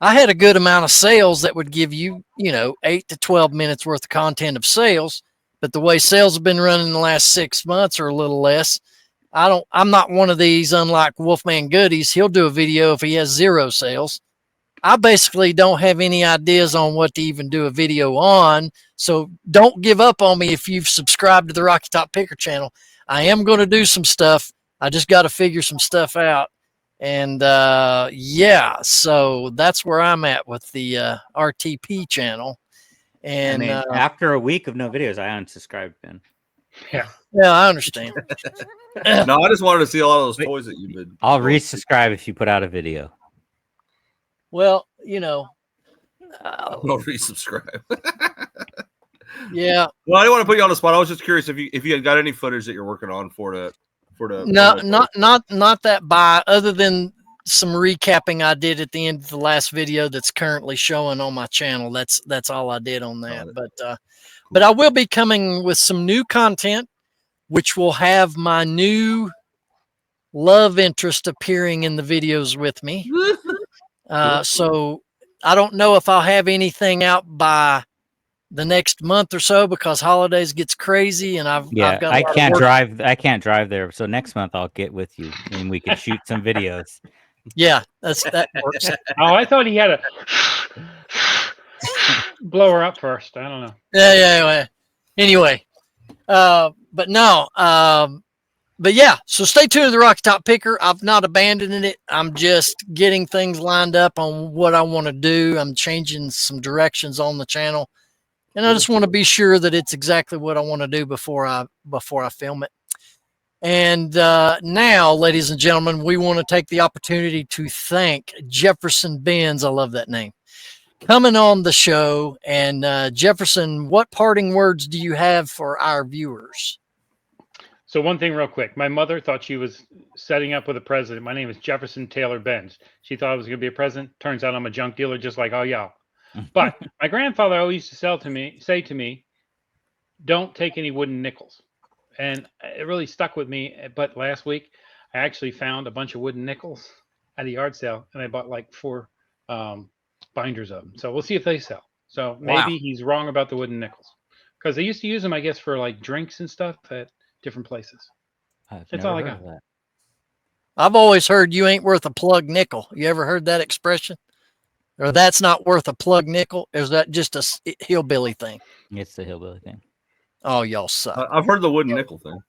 [SPEAKER 1] I had a good amount of sales that would give you, 8 to 12 minutes worth of content of sales. But the way sales have been running the last 6 months or a little less, I'm not one of these, unlike Wolfman Goodies. He'll do a video if he has 0 sales. I basically don't have any ideas on what to even do a video on. So don't give up on me if you've subscribed to the Rocky Top Picker channel. I am going to do some stuff. I just got to figure some stuff out. And so that's where I'm at with the RTP channel. And
[SPEAKER 2] after a week of no videos, I unsubscribed, Ben.
[SPEAKER 1] Yeah, I understand.
[SPEAKER 4] No, I just wanted to see a lot of those toys that you've been.
[SPEAKER 2] I'll resubscribe if you put out a video.
[SPEAKER 1] Well,
[SPEAKER 4] I'll resubscribe.
[SPEAKER 1] Yeah.
[SPEAKER 4] Well, I didn't want to put you on the spot. I was just curious if you had got any footage that you're working on for the.
[SPEAKER 1] No, not that buy, other than some recapping I did at the end of the last video that's currently showing on my channel. That's all I did on that. But I will be coming with some new content, which will have my new love interest appearing in the videos with me. So I don't know if I'll have anything out by the next month or so because holidays gets crazy and I've got
[SPEAKER 2] I can't drive there. So next month I'll get with you and we can shoot some videos.
[SPEAKER 1] Yeah, that works.
[SPEAKER 3] Oh, I thought he had a blow her up first. I don't know.
[SPEAKER 1] Yeah. Anyway, but no, but yeah, so stay tuned to the Rocky Top Picker. I've not abandoned it. I'm just getting things lined up on what I want to do. I'm changing some directions on the channel. And I just want to be sure that it's exactly what I want to do before I film it. And now, ladies and gentlemen, we want to take the opportunity to thank Jefferson Benz. I love that name. Coming on the show. And Jefferson, what parting words do you have for our viewers?
[SPEAKER 3] So one thing real quick. My mother thought she was setting up with a president. My name is Jefferson Taylor Benz. She thought I was going to be a president. Turns out I'm a junk dealer just like all y'all. But my grandfather always used to say to me, don't take any wooden nickels. And it really stuck with me. But last week, I actually found a bunch of wooden nickels at a yard sale, and I bought like 4 binders of them. So we'll see if they sell. So maybe he's wrong about the wooden nickels. Because they used to use them, I guess, for like drinks and stuff at different places. That's all I got.
[SPEAKER 1] I've always heard you ain't worth a plug nickel. You ever heard that expression? Or that's not worth a plug nickel? Or is that just a hillbilly thing?
[SPEAKER 2] It's the hillbilly thing.
[SPEAKER 1] Oh, y'all suck.
[SPEAKER 4] I've heard the wooden nickel thing.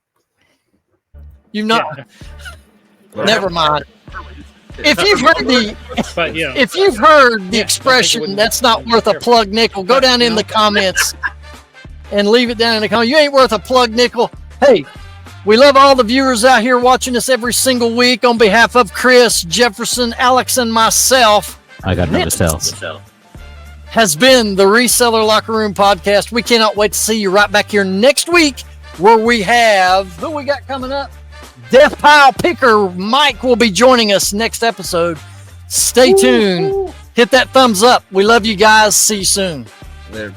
[SPEAKER 1] You've not. Yeah. Never mind. If you've heard if you've heard the expression "that's not worth a plug nickel," go down in the comments and leave it down in the comments. You ain't worth a plug nickel. Hey, We love all the viewers out here watching us every single week. On behalf of Chris, Jefferson, Alex, and myself,
[SPEAKER 2] I got another cell.
[SPEAKER 1] Has been the Reseller Locker Room Podcast. We cannot wait to see you right back here next week, where we have, who we got coming up? Death Pile Picker Mike will be joining us next episode. Stay tuned. Hit that thumbs up. We love you guys. See you soon.
[SPEAKER 4] There.